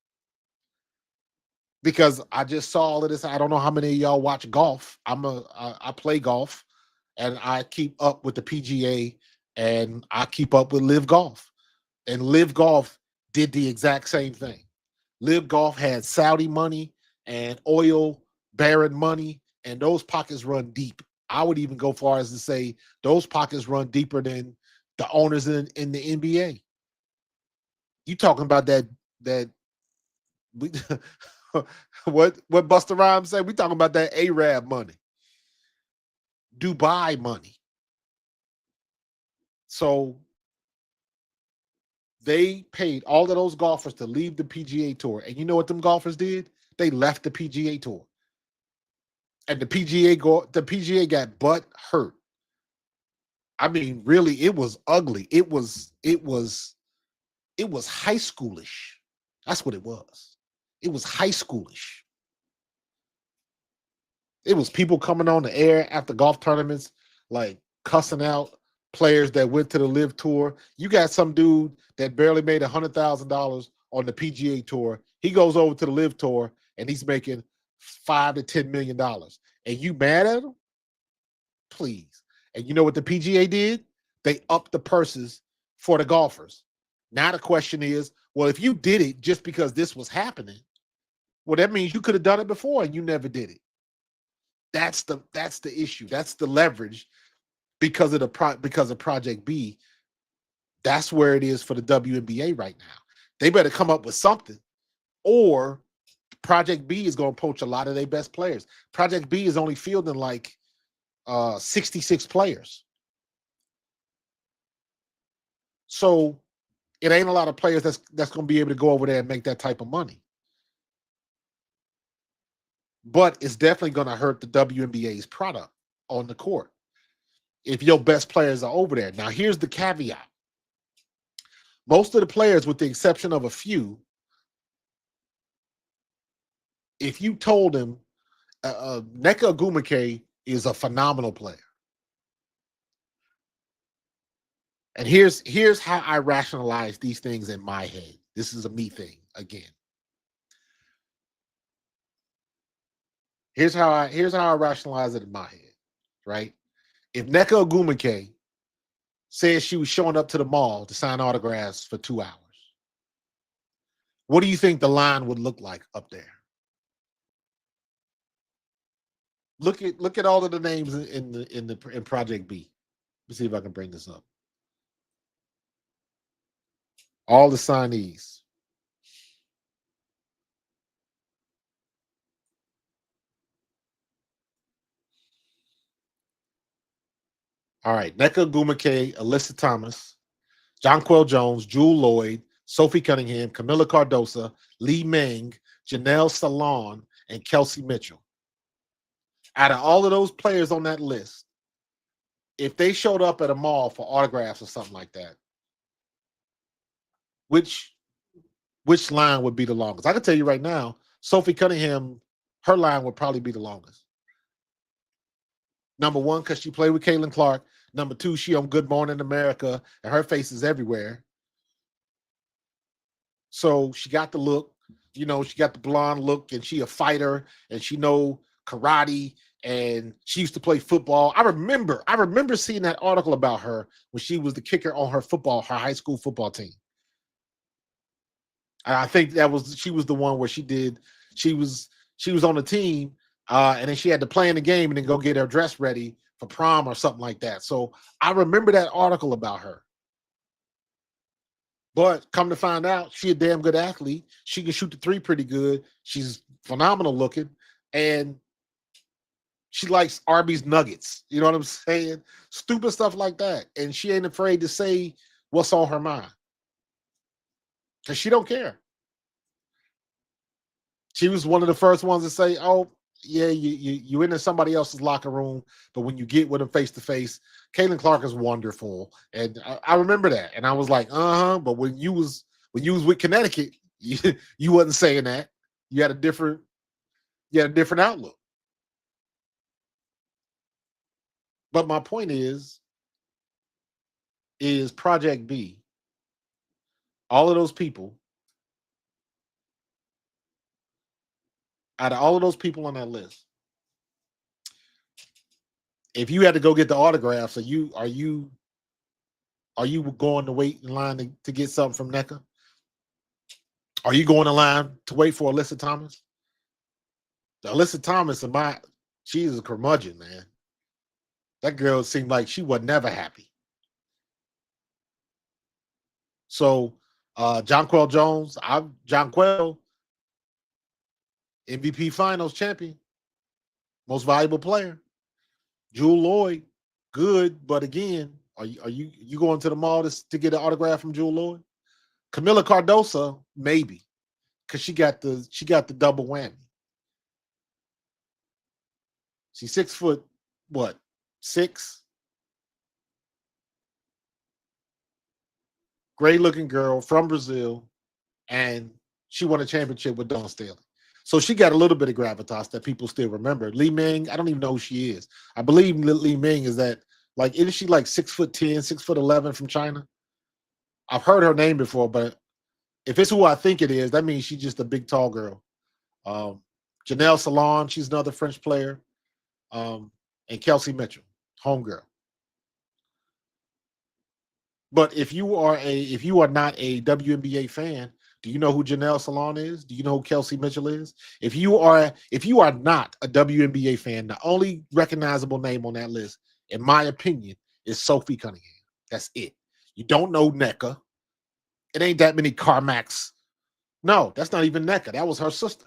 [SPEAKER 2] Because I just saw all of this. I don't know how many of y'all watch golf. I play golf, and I keep up with the PGA, and I keep up with Live Golf. And Live Golf did the exact same thing. Live Golf had Saudi money and oil baron money, and those pockets run deep. I would even go far as to say those pockets run deeper than the owners in the NBA. You talking about that we what Busta Rhymes said? We talking about that Arab money, Dubai money. So they paid all of those golfers to leave the PGA Tour, and you know what them golfers did? They left the PGA Tour, and the PGA got butt hurt. I mean, really, it was ugly. It was high schoolish. That's what it was. It was high schoolish. It was people coming on the air after golf tournaments, like cussing out players that went to the Live Tour. You got some dude that barely made $100,000 on the PGA Tour. He goes over to the Live Tour and he's making $5 to $10 million. And you mad at him? Please. And you know what the PGA did? They upped the purses for the golfers. Now the question is, well, if you did it just because this was happening, well, that means you could have done it before and you never did it. That's the issue. That's the leverage because of Project B. That's where it is for the WNBA right now. They better come up with something, or Project B is going to poach a lot of their best players. Project B is only fielding like 66 players. So it ain't a lot of players that's going to be able to go over there and make that type of money. But it's definitely going to hurt the WNBA's product on the court if your best players are over there. Now, here's the caveat. Most of the players, with the exception of a few, if you told them Nneka Ogwumike is a phenomenal player. And here's how I rationalize these things in my head. This is a me thing again. Here's how I rationalize it in my head, right? If Nneka Ogwumike says she was showing up to the mall to sign autographs for 2 hours, what do you think the line would look like up there? Look at all of the names in Project B. Let me see if I can bring this up. All the signees. All right. Nneka Ogwumike, Alyssa Thomas, Jonquel Jones, Jewel Lloyd, Sophie Cunningham, Camila Cardosa, Lee Meng, Janelle Salon, and Kelsey Mitchell. Out of all of those players on that list, if they showed up at a mall for autographs or something like that, which line would be the longest? I can tell you right now, Sophie Cunningham, her line would probably be the longest. Number one, because she played with Caitlin Clark. Number two, she on Good Morning America, and her face is everywhere. So she got the look, she got the blonde look, and she a fighter, and she know karate, and she used to play football. I remember seeing that article about her when she was the kicker on her high school football team. And I think she was the one where she was on the team, and then she had to play in the game and then go get her dress ready for prom or something like that. So I remember that article about her. But come to find out, she a damn good athlete. She can shoot the three pretty good. She's phenomenal looking, and she likes Arby's nuggets. You know what I'm saying? Stupid stuff like that. And she ain't afraid to say what's on her mind, because she don't care. She was one of the first ones to say, "Oh, yeah, you in somebody else's locker room, but when you get with them face to face, Caitlin Clark is wonderful." And I remember that, and I was like, But when you was with Connecticut, you wasn't saying that. You had a different outlook. But my point is Project B. All of those people, out of all of those people on that list, if you had to go get the autographs, are you going to wait in line to get something from Nneka? Are you going in line to wait for Alyssa Thomas? Alyssa Thomas, she's a curmudgeon, man. That girl seemed like she was never happy. So, Jonquel Jones, Jonquel, MVP Finals champion, most valuable player. Jewel Lloyd, good, but again, are you going to the mall to get an autograph from Jewel Lloyd? Camila Cardosa, maybe, because she got the double whammy. She's 6 foot, what, 6? Great looking girl from Brazil, and she won a championship with Dawn Staley. So she got a little bit of gravitas that people still remember. Lee Meng, I don't even know who she is. I believe Lee Meng is that, like, isn't she like 6'10", 6'11" from China? I've heard her name before, but if it's who I think it is, that means she's just a big, tall girl. Janelle Salon, she's another French player. And Kelsey Mitchell, homegirl. But if you are not a WNBA fan, do you know who Janelle Salon is? Do you know who Kelsey Mitchell is? If you are not a WNBA fan, the only recognizable name on that list, in my opinion, is Sophie Cunningham. That's it. You don't know Nneka. It ain't that many Carmacks. No, that's not even Nneka. That was her sister.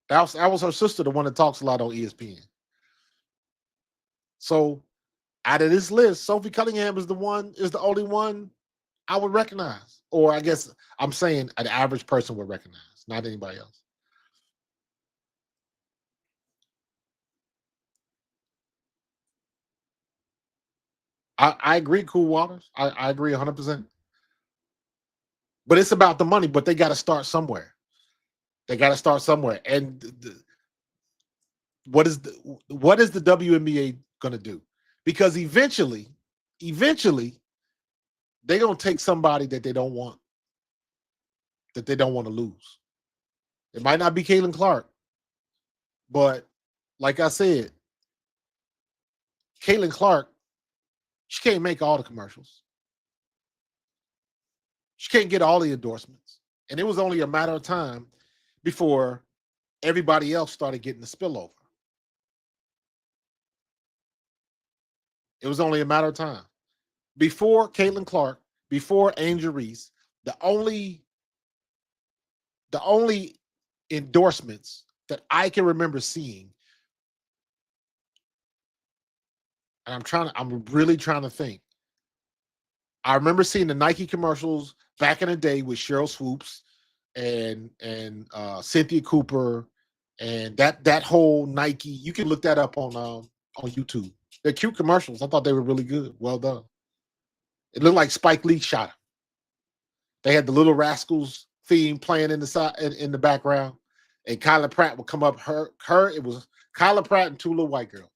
[SPEAKER 2] That was her sister, the one that talks a lot on ESPN. So out of this list, Sophie Cunningham is the only one I would recognize. Or I guess I'm saying an average person would recognize, not anybody else. I agree, Cool Waters. I agree 100%. But it's about the money, but they got to start somewhere. And what is the WNBA going to do? Because eventually they're going to take somebody that they don't want to lose. It might not be Caitlin Clark, but like I said, Caitlin Clark, she can't make all the commercials. She can't get all the endorsements. And it was only a matter of time before everybody else started getting the spillover. It was only a matter of time. Before Caitlin Clark, before Angel Reese, the only endorsements that I can remember seeing, and I'm really trying to think. I remember seeing the Nike commercials back in the day with Cheryl Swoops and Cynthia Cooper and that whole Nike. You can look that up on YouTube. They're cute commercials. I thought they were really good. Well done. It looked like Spike Lee shot them. They had the Little Rascals theme playing in the background, and Kyla Pratt would come up. It was Kyla Pratt and two little white girls.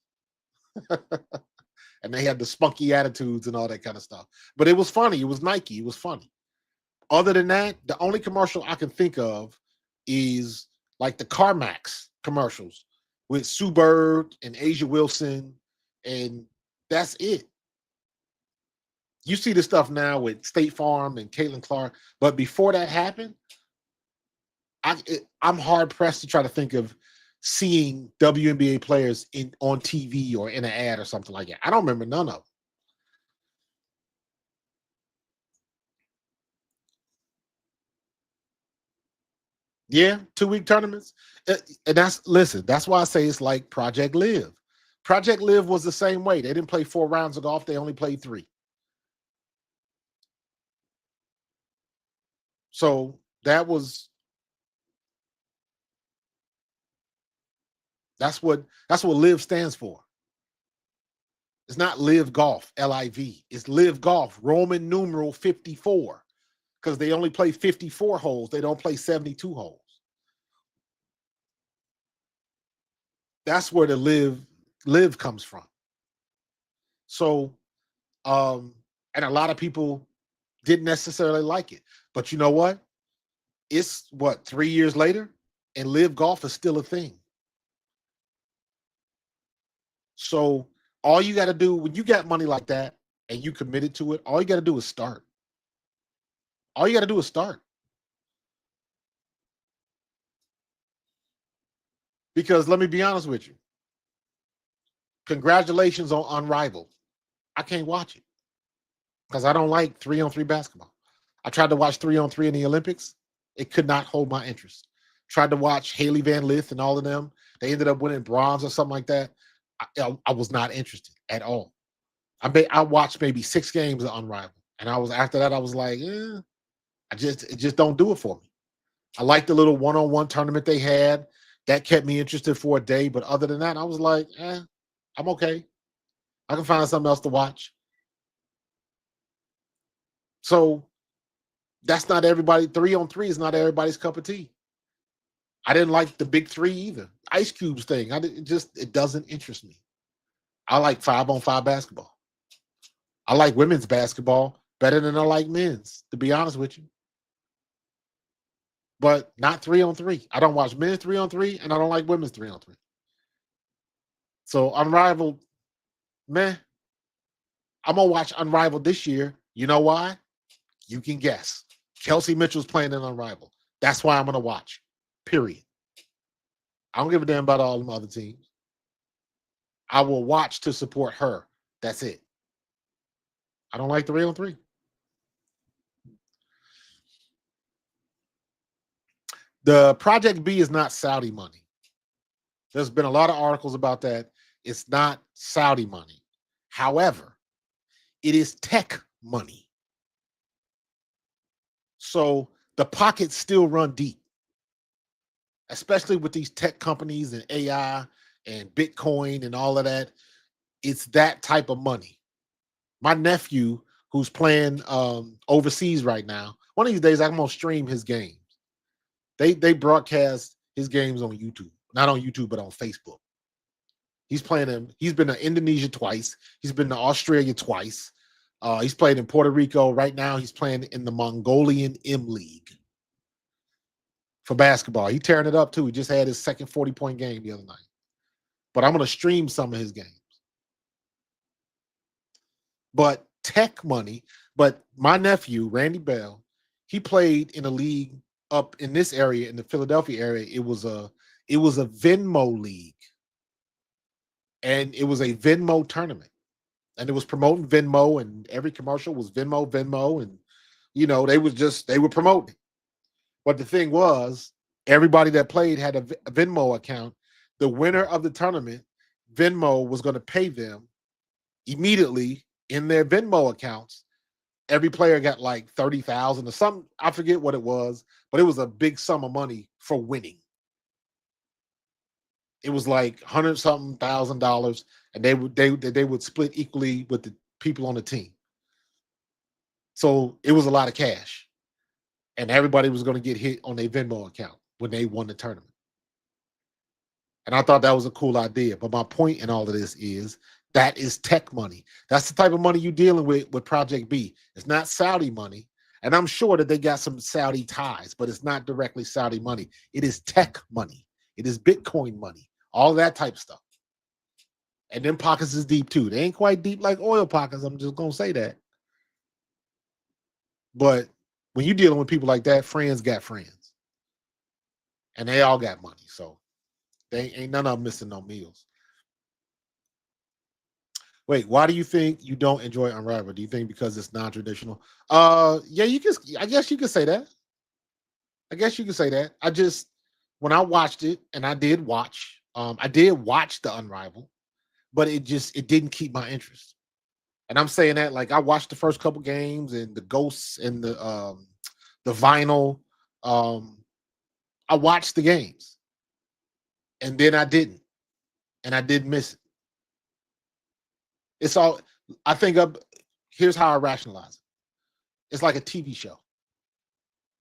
[SPEAKER 2] And they had the spunky attitudes and all that kind of stuff. But it was funny. It was Nike. It was funny. Other than that, the only commercial I can think of is like the CarMax commercials with Sue Bird and Asia Wilson, and that's it. You see the stuff now with State Farm and Caitlin Clark, but before that happened, I'm hard pressed to try to think of seeing WNBA players on TV or in an ad or something like that. I don't remember none of them. Yeah, 2-week tournaments. And that's why I say it's like Project Live. Project Live was the same way. They didn't play 4 rounds of golf. They only played 3. So that's what Live stands for. It's not Live Golf, LIV. It's Live Golf, Roman numeral 54, because they only play 54 holes. They don't play 72 holes. That's where the live comes from. So, and a lot of people didn't necessarily like it. But you know what? It's 3 years later, and Live Golf is still a thing. So all you got to do when you got money like that and you committed to it, all you got to do is start. All you got to do is start. Because let me be honest with you. Congratulations on Unrivaled. I can't watch it because I don't like 3-on-3 basketball. I tried to watch 3-on-3 in the Olympics. It could not hold my interest. Tried to watch Haley Van Lith and all of them. They ended up winning bronze or something like that. I was not interested at all. I watched maybe 6 games of Unrivaled, and after that I was like, it just don't do it for me. I liked the little one-on-one tournament they had. That kept me interested for a day, but other than that, I was like, I'm okay. I can find something else to watch. So that's not everybody. 3-on-3 is not everybody's cup of tea. I didn't like the big 3 either. Ice Cube's thing. It doesn't interest me. I like 5-on-5 basketball. I like women's basketball better than I like men's, to be honest with you. But not 3-on-3. I don't watch men's 3-on-3, and I don't like women's 3-on-3. So Unrivaled, meh. I'm gonna watch Unrivaled this year. You know why? You can guess. Kelsey Mitchell's playing in Unrivaled. That's why I'm gonna watch. Period. I don't give a damn about all them other teams. I will watch to support her. That's it. I don't like 3-on-3. The Project B is not Saudi money. There's been a lot of articles about that. It's not Saudi money. However, it is tech money. So the pockets still run deep, especially with these tech companies and AI and Bitcoin and all of that. It's that type of money. My nephew, who's playing overseas right now, one of these days I'm going to stream his games. They broadcast his games on YouTube. Not on YouTube, but on Facebook. He's playing them. He's been to Indonesia twice. He's been to Australia twice. He's played in Puerto Rico. Right now, he's playing in the Mongolian M League for basketball. He's tearing it up, too. He just had his second 40-point game the other night. But I'm going to stream some of his games. But tech money. But my nephew, Randy Bell, he played in a league up in this area, in the Philadelphia area. It was a It was a Venmo league, and it was a Venmo tournament, and it was promoting Venmo, and every commercial was Venmo, Venmo, and they were promoting it. But the thing was, everybody that played had a Venmo account. The winner of the tournament, Venmo was going to pay them immediately in their Venmo accounts. Every player got like 30,000 or something. I forget what it was, but it was a big sum of money for winning. It was like $100-something thousand, and they would split equally with the people on the team. So it was a lot of cash, and everybody was going to get hit on their Venmo account when they won the tournament. And I thought that was a cool idea. But my point in all of this is that is tech money. That's the type of money you're dealing with Project B. It's not Saudi money. And I'm sure that they got some Saudi ties, but it's not directly Saudi money. It is tech money. It is Bitcoin money. All that type of stuff. And them pockets is deep too. They ain't quite deep like oil pockets. I'm just going to say that. But when you're dealing with people like that, friends got friends. And they all got money. So they ain't none of them missing no meals. Wait, why do you think you don't enjoy Unrivaled? Do you think because it's non-traditional? Yeah, I guess you could say that. I just, when I watched it, and I did watch the Unrivaled, but it didn't keep my interest. And I'm saying that like I watched the first couple games and the Ghosts and the Vinyl. I watched the games, and then I didn't, and I did miss it. It's all, I think here's how I rationalize it. It's like a TV show.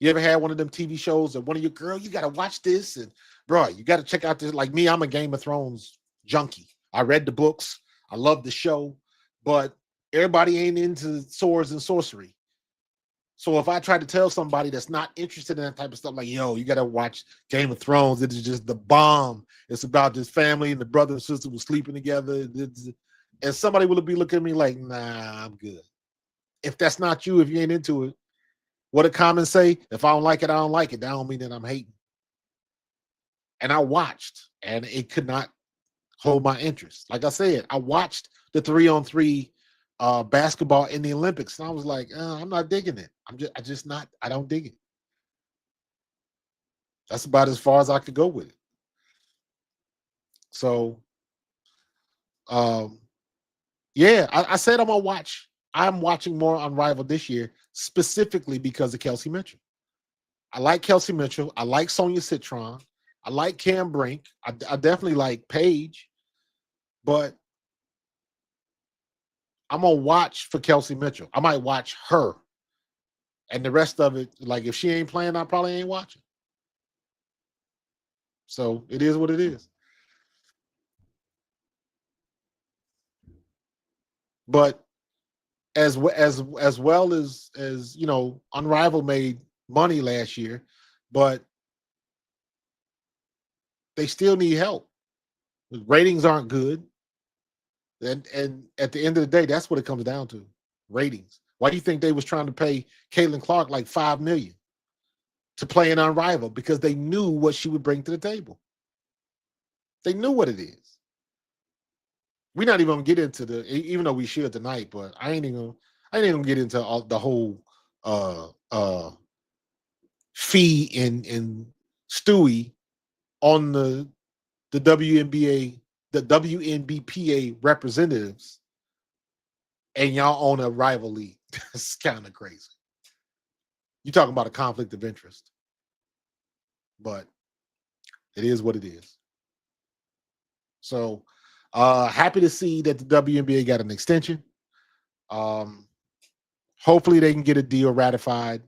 [SPEAKER 2] You ever had one of them TV shows that one of your girl, you got to watch this, and bro, you got to check out this. Like me, I'm a Game of Thrones junkie. I read the books. I love the show, but everybody ain't into swords and sorcery. So if I try to tell somebody that's not interested in that type of stuff, like, yo, you got to watch Game of Thrones. It is just the bomb. It's about this family and the brother and sister was sleeping together. And somebody will be looking at me like, nah, I'm good. If that's not you, if you ain't into it, what the comments say, if I don't like it, I don't like it. That don't mean that I'm hating. And I watched, and it could not hold my interest. Like I said, I watched the 3-on-3 basketball in the Olympics, and I was like, I'm not digging it. I don't dig it. That's about as far as I could go with it. So, yeah, I said I'm gonna watch. I'm watching more Unrivaled this year, specifically because of Kelsey Mitchell. I like Kelsey Mitchell. I like Sonia Citron. I like Cam Brink. I definitely like Paige, but I'm gonna watch for Kelsey Mitchell. I might watch her, and the rest of it, like if she ain't playing, I probably ain't watching. So it is what it is. But as well as Unrivaled made money last year, but they still need help. The ratings aren't good. And at the end of the day, that's what it comes down to. Ratings. Why do you think they was trying to pay Caitlin Clark like $5 million to play in Unrivaled? Because they knew what she would bring to the table. They knew what it is. We're not even gonna get into even though we should tonight, but I ain't even gonna get into the whole fee and Stewie on the WNBA, the WNBPA representatives, and y'all own a rival league. It's kind of crazy. You're talking about a conflict of interest, but it is what it is. So happy to see that the WNBA got an extension. Hopefully they can get a deal ratified.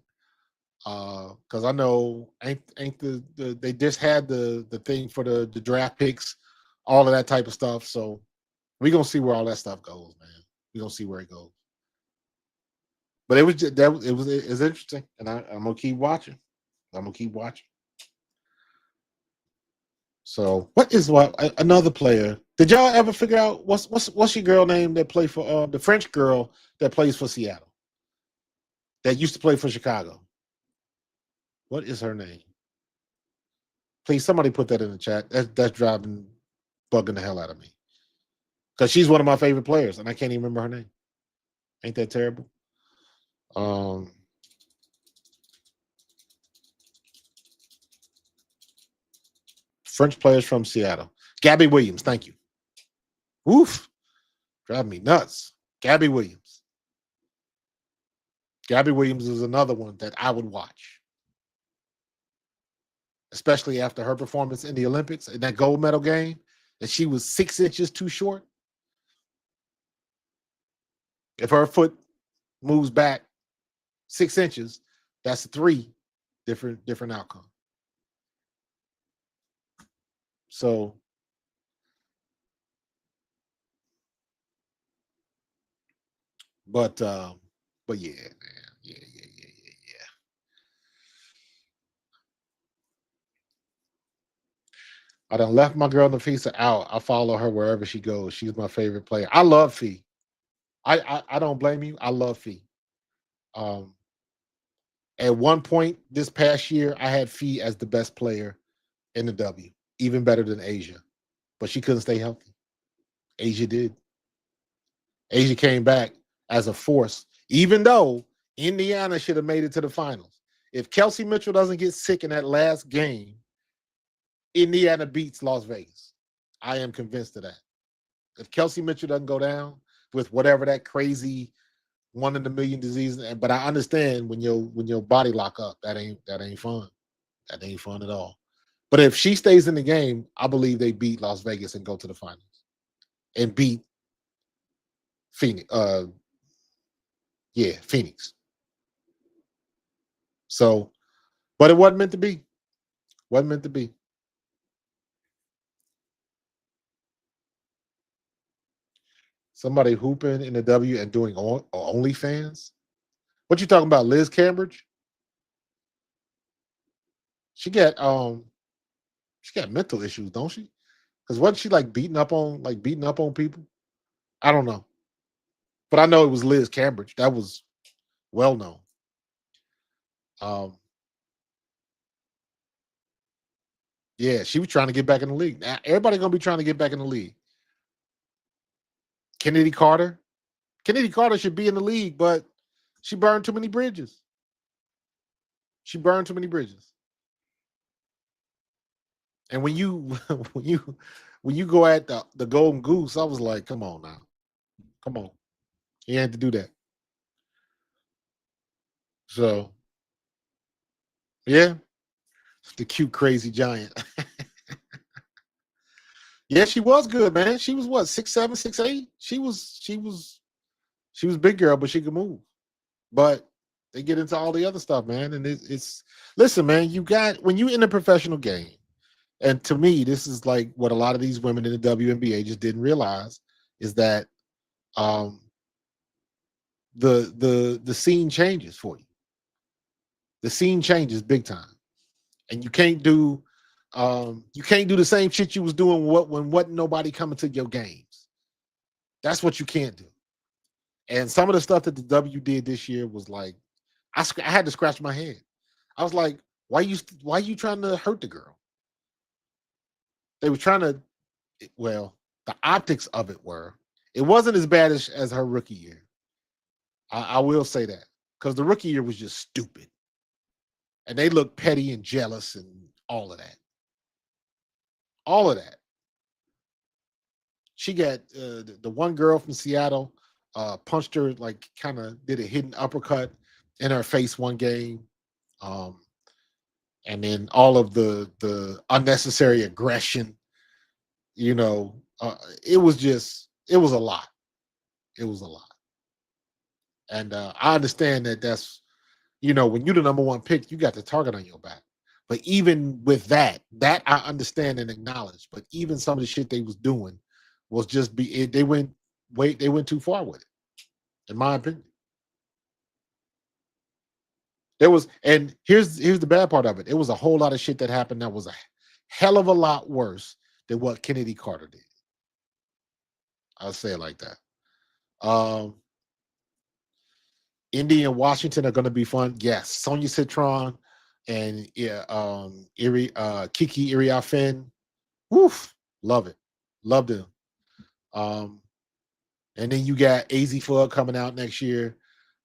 [SPEAKER 2] Because I know they just had the thing for the draft picks, all of that type of stuff. So we're gonna see where all that stuff goes, man. We're gonna see where it goes. But it was interesting, and I'm gonna keep watching. So another player? Did y'all ever figure out what's your girl name that played for the French girl that plays for Seattle, that used to play for Chicago? What is her name? Please, somebody put that in the chat. That's bugging the hell out of me. Because she's one of my favorite players, and I can't even remember her name. Ain't that terrible? French players from Seattle. Gabby Williams, thank you. Oof. Driving me nuts. Gabby Williams. Gabby Williams is another one that I would watch. Especially after her performance in the Olympics in that gold medal game, that she was 6 inches too short. If her foot moves back 6 inches, that's a 3 different outcome. So but yeah, man. Yeah. I done left my girl Nafisa out. I follow her wherever she goes. She's my favorite player. I love Fee. I don't blame you. I love Fee. At one point this past year, I had Fee as the best player in the W, even better than Asia, but she couldn't stay healthy. Asia did. Asia came back as a force, even though Indiana should have made it to the finals. If Kelsey Mitchell doesn't get sick in that last game, Indiana beats Las Vegas. I am convinced of that. If Kelsey Mitchell doesn't go down with whatever that crazy 1 in a million disease, but I understand when your body lock up, that ain't fun. That ain't fun at all. But if she stays in the game, I believe they beat Las Vegas and go to the finals and beat Phoenix. Phoenix. So, but it wasn't meant to be. Wasn't meant to be. Somebody hooping in the W and doing OnlyFans. What you talking about, Liz Cambridge? She got mental issues, don't she? Because wasn't she beating up on people? I don't know, but I know it was Liz Cambridge. That was well known. Yeah, she was trying to get back in the league. Now, everybody gonna be trying to get back in the league. Kennedy Carter should be in the league, but she burned too many bridges. And when you when you go at the Golden Goose, I was like, come on now. Come on. He had to do that. So yeah. The cute crazy giant. Yeah, she was good, man. She was what, 6'7", 6'8"? She was big girl, but she could move. But they get into all the other stuff, man. And it's listen, man, when you in a professional game, and to me, this is like what a lot of these women in the WNBA just didn't realize is that the scene changes for you. The scene changes big time. And you can't do the same shit you was doing when wasn't nobody coming to your games. That's what you can't do. And some of the stuff that the W did this year was like, I had to scratch my head. I was like, why you trying to hurt the girl? They were trying to, well, the optics of it it wasn't as bad as her rookie year. I will say that, because the rookie year was just stupid. And they looked petty and jealous and all of that. All of that. She got the one girl from Seattle punched her, kind of did a hidden uppercut in her face one game. And then all of the unnecessary aggression, it was a lot. It was a lot. And I understand that's, when you're the number one pick, you got the target on your back. But even with that I understand and acknowledge. But even some of the shit they was doing was just they went too far with it, in my opinion. And here's the bad part of it. It was a whole lot of shit that happened that was a hell of a lot worse than what Kennedy Carter did. I'll say it like that. Indy and Washington are going to be fun. Yes, Sonia Citron and yeah, Kiki Iriafen. Woof, love it, loved him. Um, and then you got AZ Fudd coming out next year.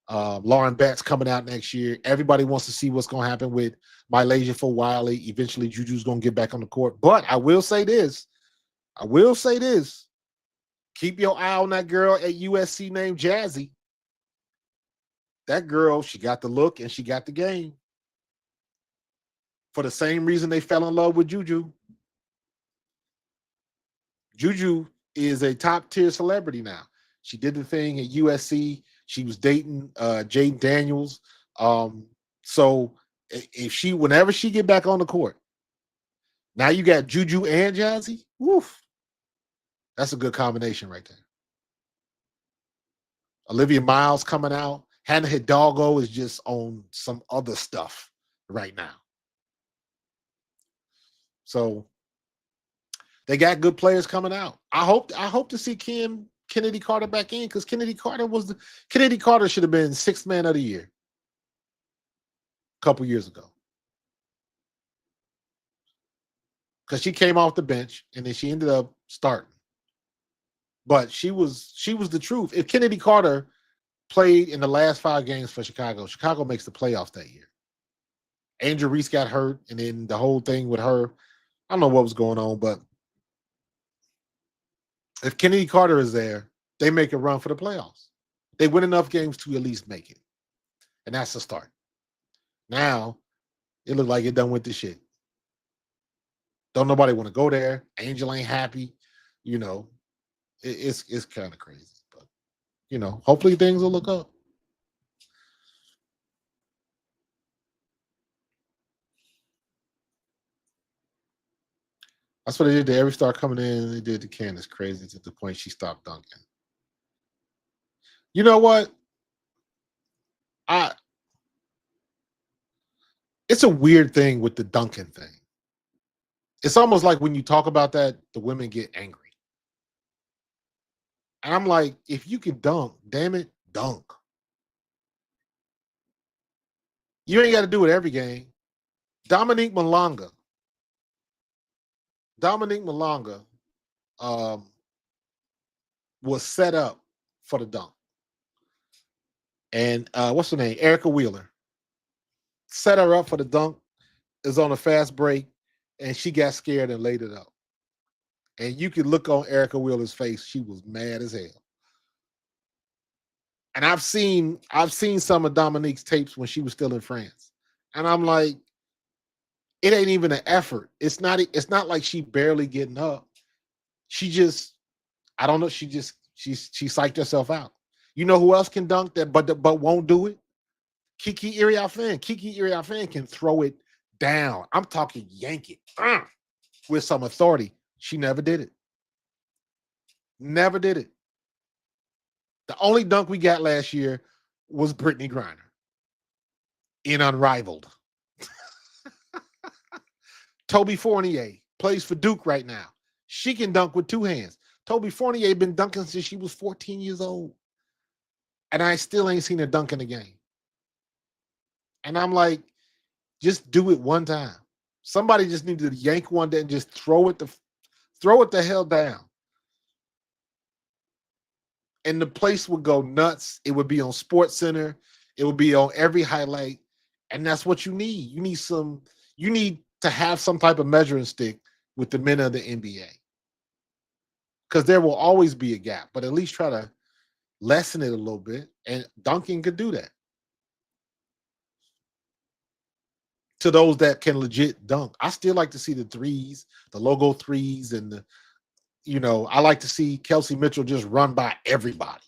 [SPEAKER 2] Lauren Betts coming out next year. Everybody wants to see what's going to happen with Malaysia for Wiley. Eventually, Juju's going to get back on the court. But I will say this. Keep your eye on that girl at USC named Jazzy. That girl, she got the look and she got the game. For the same reason they fell in love with Juju. Juju is a top-tier celebrity now. She did the thing at USC. She was dating Jaden Daniels. So whenever she get back on the court, now you got Juju and Jazzy. Woof. That's a good combination right there. Olivia Miles coming out. Hannah Hidalgo is just on some other stuff right now. So they got good players coming out. I hope to see Kennedy Carter back in, because Kennedy Carter should have been 6th man of the year a couple years ago. Because she came off the bench and then she ended up starting. But she was the truth. If Kennedy Carter played in the last 5 games for Chicago, Chicago makes the playoffs that year. Angel Reese got hurt, and then the whole thing with her, I don't know what was going on, but if Kennedy Carter is there, they make a run for the playoffs. They win enough games to at least make it. And that's the start. Now, it looked like it done with the shit. Don't nobody want to go there. Angel ain't happy. You know, it's kind of crazy. But, you know, hopefully things will look up. That's what they did to every star coming in. They did to Candace crazy to the point she stopped dunking. You know what? It's a weird thing with the dunking thing. It's almost like when you talk about that, the women get angry. And I'm like, if you can dunk, damn it, dunk. You ain't got to do it every game. Dominique Malonga was set up for the dunk. And what's her name? Erica Wheeler. Set her up for the dunk, is on a fast break, and she got scared and laid it up. And you could look on Erica Wheeler's face. She was mad as hell. And I've seen some of Dominique's tapes when she was still in France. And I'm like, it ain't even an effort. It's not like she barely getting up. She just, I don't know, she psyched herself out. You know who else can dunk that but won't do it? Kiki Iriafen. Kiki Iriafen can throw it down. I'm talking yank it with some authority. She never did it. Never did it. The only dunk we got last year was Brittany Griner in Unrivaled. Toby Fournier plays for Duke right now. She can dunk with 2 hands. Toby Fournier been dunking since she was 14 years old. And I still ain't seen her dunk in a game. And I'm like, just do it one time. Somebody just needed to yank one day and just throw it the hell down. And the place would go nuts. It would be on Sports Center. It would be on every highlight. And that's what you need. You need to have some type of measuring stick with the men of the NBA. Because there will always be a gap, but at least try to lessen it a little bit. And dunking could do that. To those that can legit dunk. I still like to see the threes, the logo threes, and I like to see Kelsey Mitchell just run by everybody.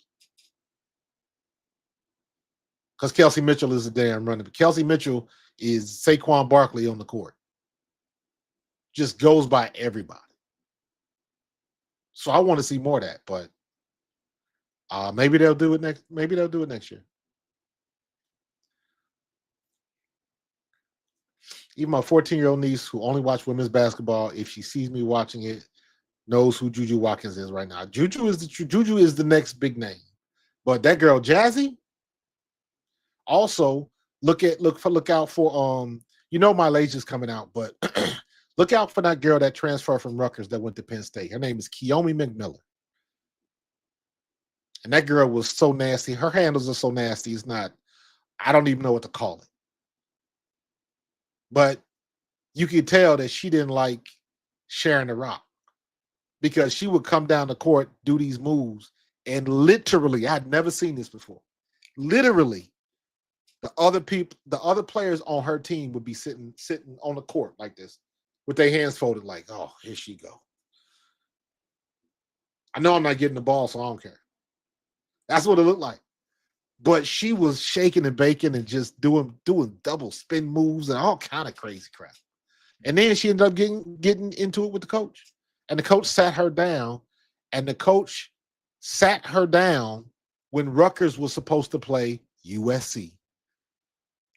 [SPEAKER 2] Because Kelsey Mitchell is a damn runner. Kelsey Mitchell is Saquon Barkley on the court. Just goes by everybody. So I want to see more of that, but maybe they'll do it next. Maybe they'll do it next year. Even my 14-year-old niece, who only watched women's basketball, if she sees me watching it, knows who Juju Watkins is right now. Juju is the next big name. But that girl Jazzy, also look out for You know my age is coming out, but look out for that girl that transferred from Rutgers that went to Penn State. Her name is Keomi McMillan. And that girl was so nasty. Her handles are so nasty. It's not, I don't even know what to call it. But you could tell that she didn't like sharing the rock because she would come down the court, do these moves, and literally, I had never seen this before. Literally, the other players on her team would be sitting on the court like this with their hands folded, like, oh, here she go. I know I'm not getting the ball, so I don't care. That's what it looked like. But she was shaking and baking and just doing double spin moves and all kind of crazy crap. And then she ended up getting into it with the coach. And the coach sat her down, and the coach sat her down when Rutgers was supposed to play USC.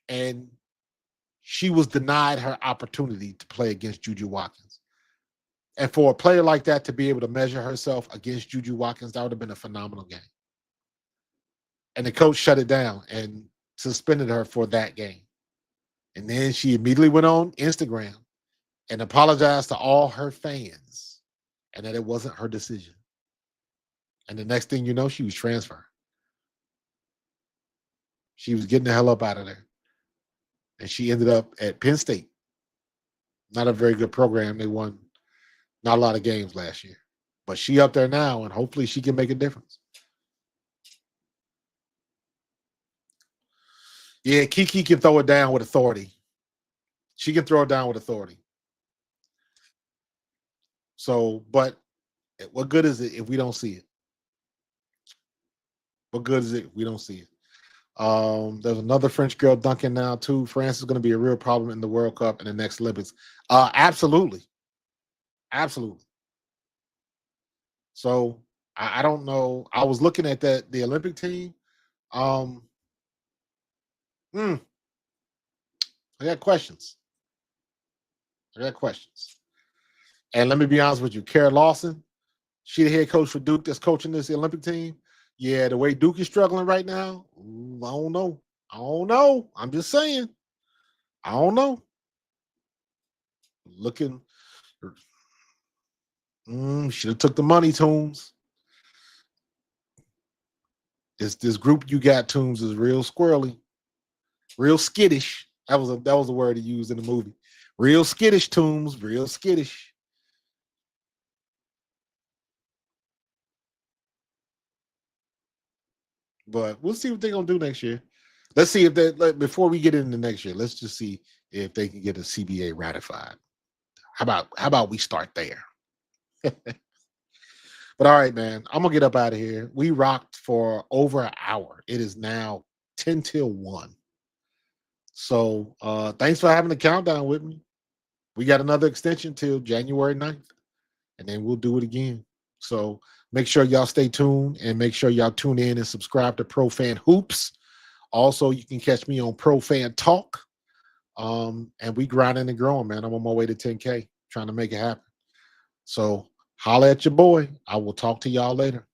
[SPEAKER 2] And she was denied her opportunity to play against Juju Watkins. And for a player like that to be able to measure herself against Juju Watkins, that would have been a phenomenal game. And the coach shut it down and suspended her for that game. And then she immediately went on Instagram and apologized to all her fans and that it wasn't her decision. And the next thing you know, she was transferred. She was getting the hell up out of there. And she ended up at Penn State. Not a very good program. They won not a lot of games last year. But she up there now, and hopefully she can make a difference. Yeah, Kiki can throw it down with authority. She can throw it down with authority. So, but what good is it if we don't see it? What good is it if we don't see it? There's another French girl dunking now too. France is going to be a real problem in the World Cup and the next Olympics. Absolutely. Absolutely. So I don't know. I was looking at the Olympic team. I got questions. And let me be honest with you, Kara Lawson, she the head coach for Duke that's coaching this Olympic team. Yeah, the way Duke is struggling right now, I don't know. I'm just saying. I don't know. Looking, should have took the money, Toombs. This group you got, Toombs, is real squirrely, real skittish. That was the word he used in the movie. Real skittish, Toombs, real skittish. But we'll see what they're gonna do next year. Let's see if before we get into next year, let's just see if they can get a CBA ratified. How about we start there? But all right, man, I'm gonna get up out of here. We rocked for over an hour. It is now 10 till 1. So thanks for having the countdown with me. We got another extension till January 9th, and then we'll do it again. So make sure y'all stay tuned and make sure y'all tune in and subscribe to Pro Fan Hoops. Also, you can catch me on Pro Fan Talk. And we grinding and growing, man. I'm on my way to 10K, trying to make it happen. So holla at your boy. I will talk to y'all later.